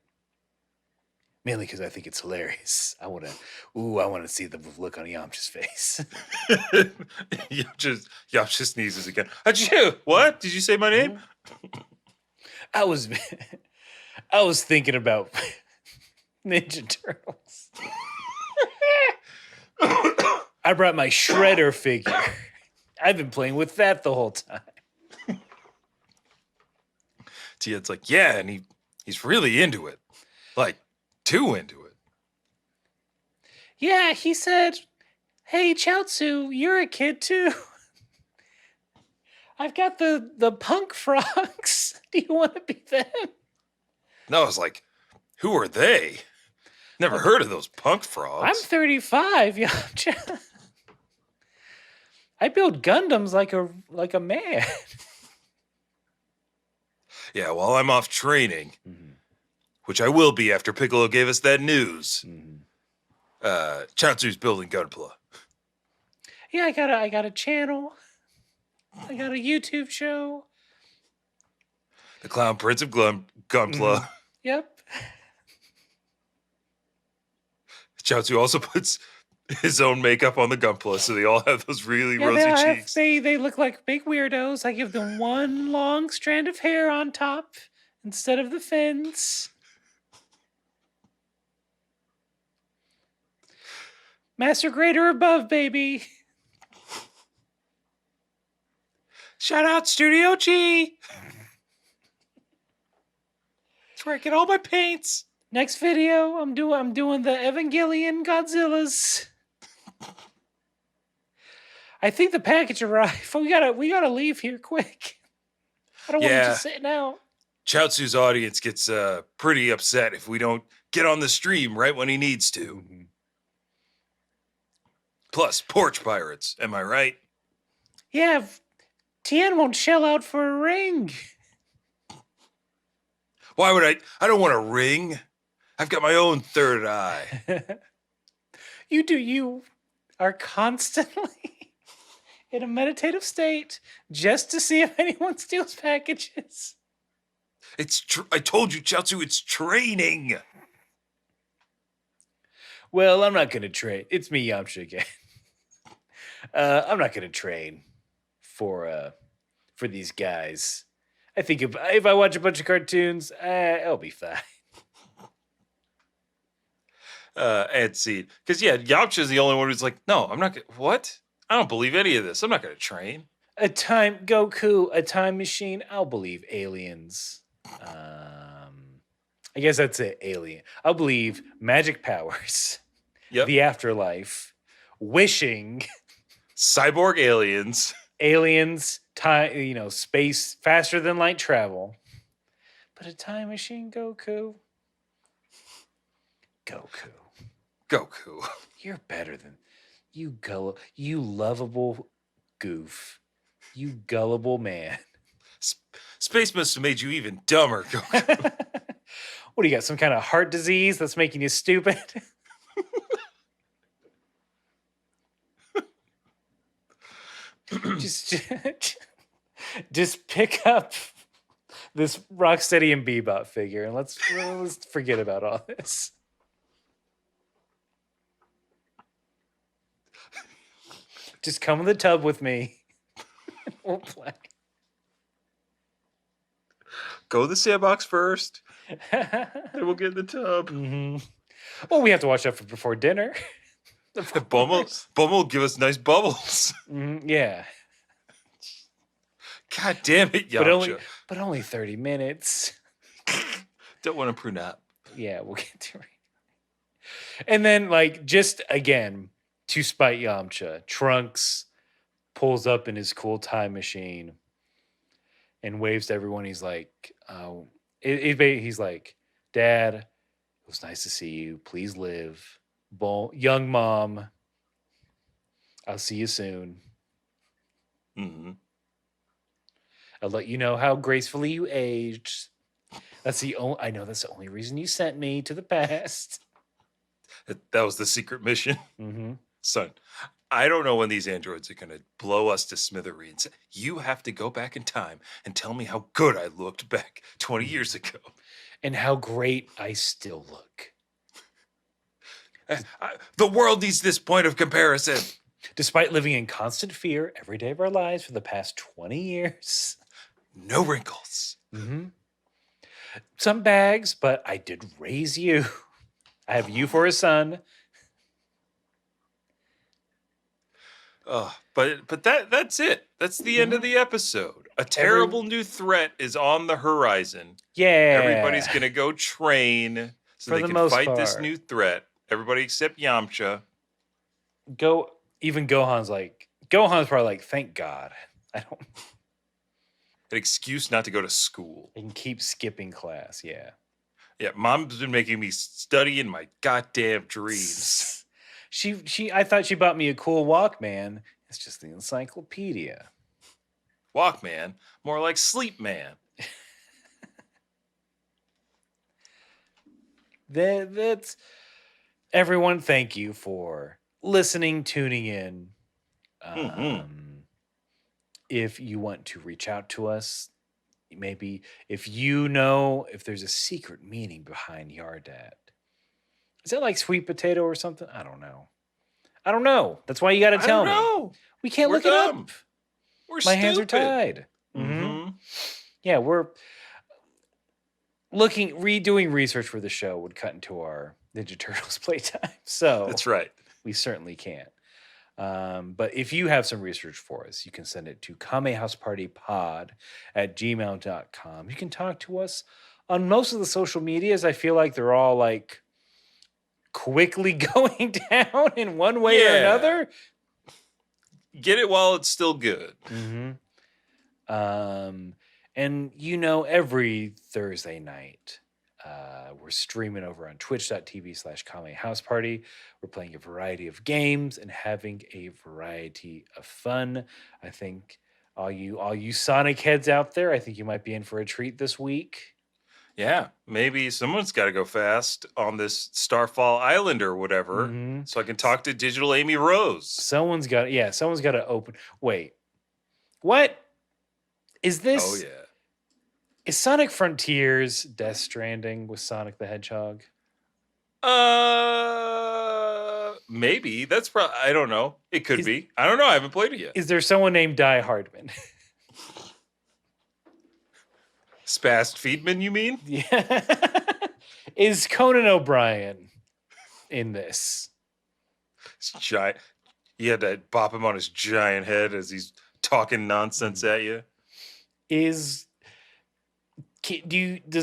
Mainly because I think it's hilarious. I want to see the look on Yamcha's face. Yamcha sneezes again. Achoo! What? Did you say my name? I was I was thinking about Ninja Turtles. I brought my Shredder figure. I've been playing with that the whole time. Tien's like, yeah, and he's really into it. Like, too into it. Yeah, he said, hey, Chaozu, you're a kid too. I've got the punk frogs. Do you want to be them? And I was like, who are they? Never heard of those punk frogs. I'm 35, Yamcha. I build Gundams like a man. Yeah, while I'm off training, which I will be after Piccolo gave us that news, Chaozu's building Gunpla. Yeah, I got a channel. I got a YouTube show. The Clown Prince of Gunpla. Yep. Chaozu also puts his own makeup on the Gunpla, so they all have those really rosy cheeks. They look like big weirdos. I give them one long strand of hair on top instead of the fins. Master Grader above, baby. Shout out Studio G. That's where I get all my paints. Next video, I'm doing the Evangelion Godzillas. I think the package arrived. We gotta leave here quick. I don't want to just sitting out. Chaozu's audience gets pretty upset if we don't get on the stream right when he needs to. Plus, porch pirates. Am I right? Yeah, Tien won't shell out for a ring. Why would I? I don't want a ring. I've got my own third eye. You are constantly in a meditative state just to see if anyone steals packages. I told you, Chaozu, it's training. Well, I'm not going to train. It's me, Yamcha, again. I'm not going to train for these guys. I think if I watch a bunch of cartoons, I'll be fine. And see, because Yamcha's the only one who's like, no, I'm not. What? I don't believe any of this. I'm not going to train. Goku, a time machine. I'll believe aliens. I guess that's it. Alien. I'll believe magic powers. Yep. The afterlife. Wishing. Cyborg aliens. Aliens. Time. Space faster than light travel. But a time machine, Goku. Goku. You're better than you lovable goof. You gullible man. Space must have made you even dumber, Goku. What do you got? Some kind of heart disease that's making you stupid? just pick up this Rocksteady and Bebop figure and let's forget about all this. Just come in the tub with me. We'll play. Go to the sandbox first. Then we'll get in the tub. Well, we have to watch that before dinner. Bumble will give us nice bubbles. Yeah. God damn it, Yamcha. But only 30 minutes. Don't want to prune up. Yeah, we'll get to it. And then, like, just again, to spite Yamcha, Trunks pulls up in his cool time machine and waves to everyone. He's like, he's like, Dad, it was nice to see you. Please live. Young mom, I'll see you soon. Mm-hmm. I'll let you know how gracefully you aged. I know that's the only reason you sent me to the past. That was the secret mission. Mm-hmm. Son, I don't know when these androids are going to blow us to smithereens. You have to go back in time and tell me how good I looked back 20 years ago. And how great I still look. The world needs this point of comparison. Despite living in constant fear every day of our lives for the past 20 years. No wrinkles. Mm-hmm. Some bags, but I did raise you. I have you for a son. But that's it. That's the end of the episode. A terrible new threat is on the horizon. Yeah. Everybody's going to go train so they can fight this new threat. Everybody except Yamcha. Even Gohan's probably like, thank God. I don't. An excuse not to go to school. And keep skipping class, yeah. Yeah, Mom's been making me study in my goddamn dreams. I thought she bought me a cool Walkman. It's just the encyclopedia. Walkman? More like Sleep Man. That's everyone. Thank you for listening, tuning in. If you want to reach out to us, maybe if there's a secret meaning behind Yardat. Is that like sweet potato or something? I don't know. That's why you got to tell me. We can't look dumb. it up. My hands are tied. Mm-hmm. Yeah, we're redoing research for the show would cut into our Ninja Turtles playtime. So that's right. We certainly can't. But if you have some research for us, you can send it to kamehousepartypod@gmail.com. You can talk to us on most of the social medias. I feel like they're all like quickly going down in one way or another. Get it while it's still good. Mm-hmm. And every Thursday night, we're streaming over on twitch.tv/KameHouseParty. We're playing a variety of games and having a variety of fun. I think all you Sonic heads out there, I think you might be in for a treat this week. Yeah, maybe someone's got to go fast on this Starfall Island or whatever, so I can talk to Digital Amy Rose. Someone's got to open. Wait, what is this? Oh yeah, is Sonic Frontiers Death Stranding with Sonic the Hedgehog? Maybe that's probably. I don't know. It could be. I don't know. I haven't played it yet. Is there someone named Die Hardman? Spast Feedman, you mean? Yeah. Is Conan O'Brien in this? It's giant. You had to bop him on his giant head as he's talking nonsense at you. Does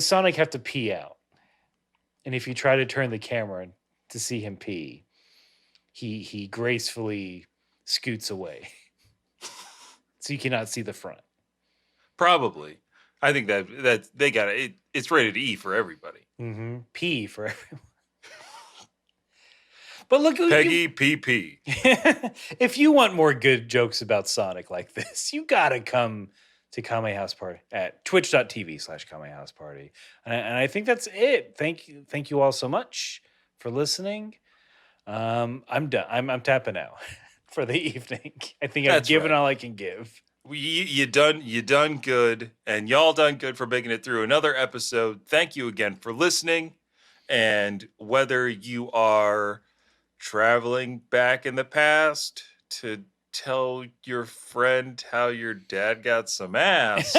Sonic have to pee out? And if you try to turn the camera to see him pee, he gracefully scoots away. So you cannot see the front. Probably. I think that they got it. It's rated E for everybody. Mm-hmm. P for everyone. But look, Peggy PP. If you want more good jokes about Sonic like this, you gotta come to Kame House Party at twitch.tv/Kame House Party. And I think that's it. Thank you all so much for listening. I'm done. I'm tapping out for the evening. I think I've given all I can give. You done good, and y'all done good for making it through another episode. Thank you again for listening. And whether you are traveling back in the past to tell your friend how your dad got some ass,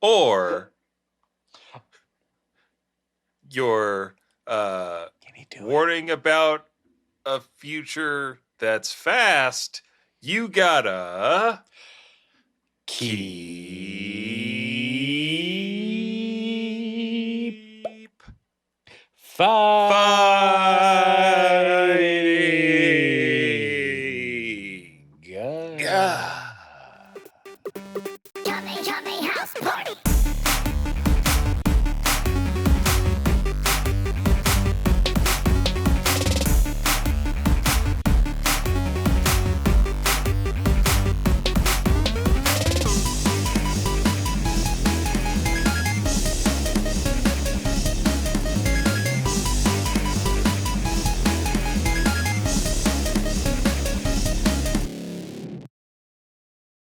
or you're Can he do it? warning about a future that's fast, you gotta Keep keep fighting.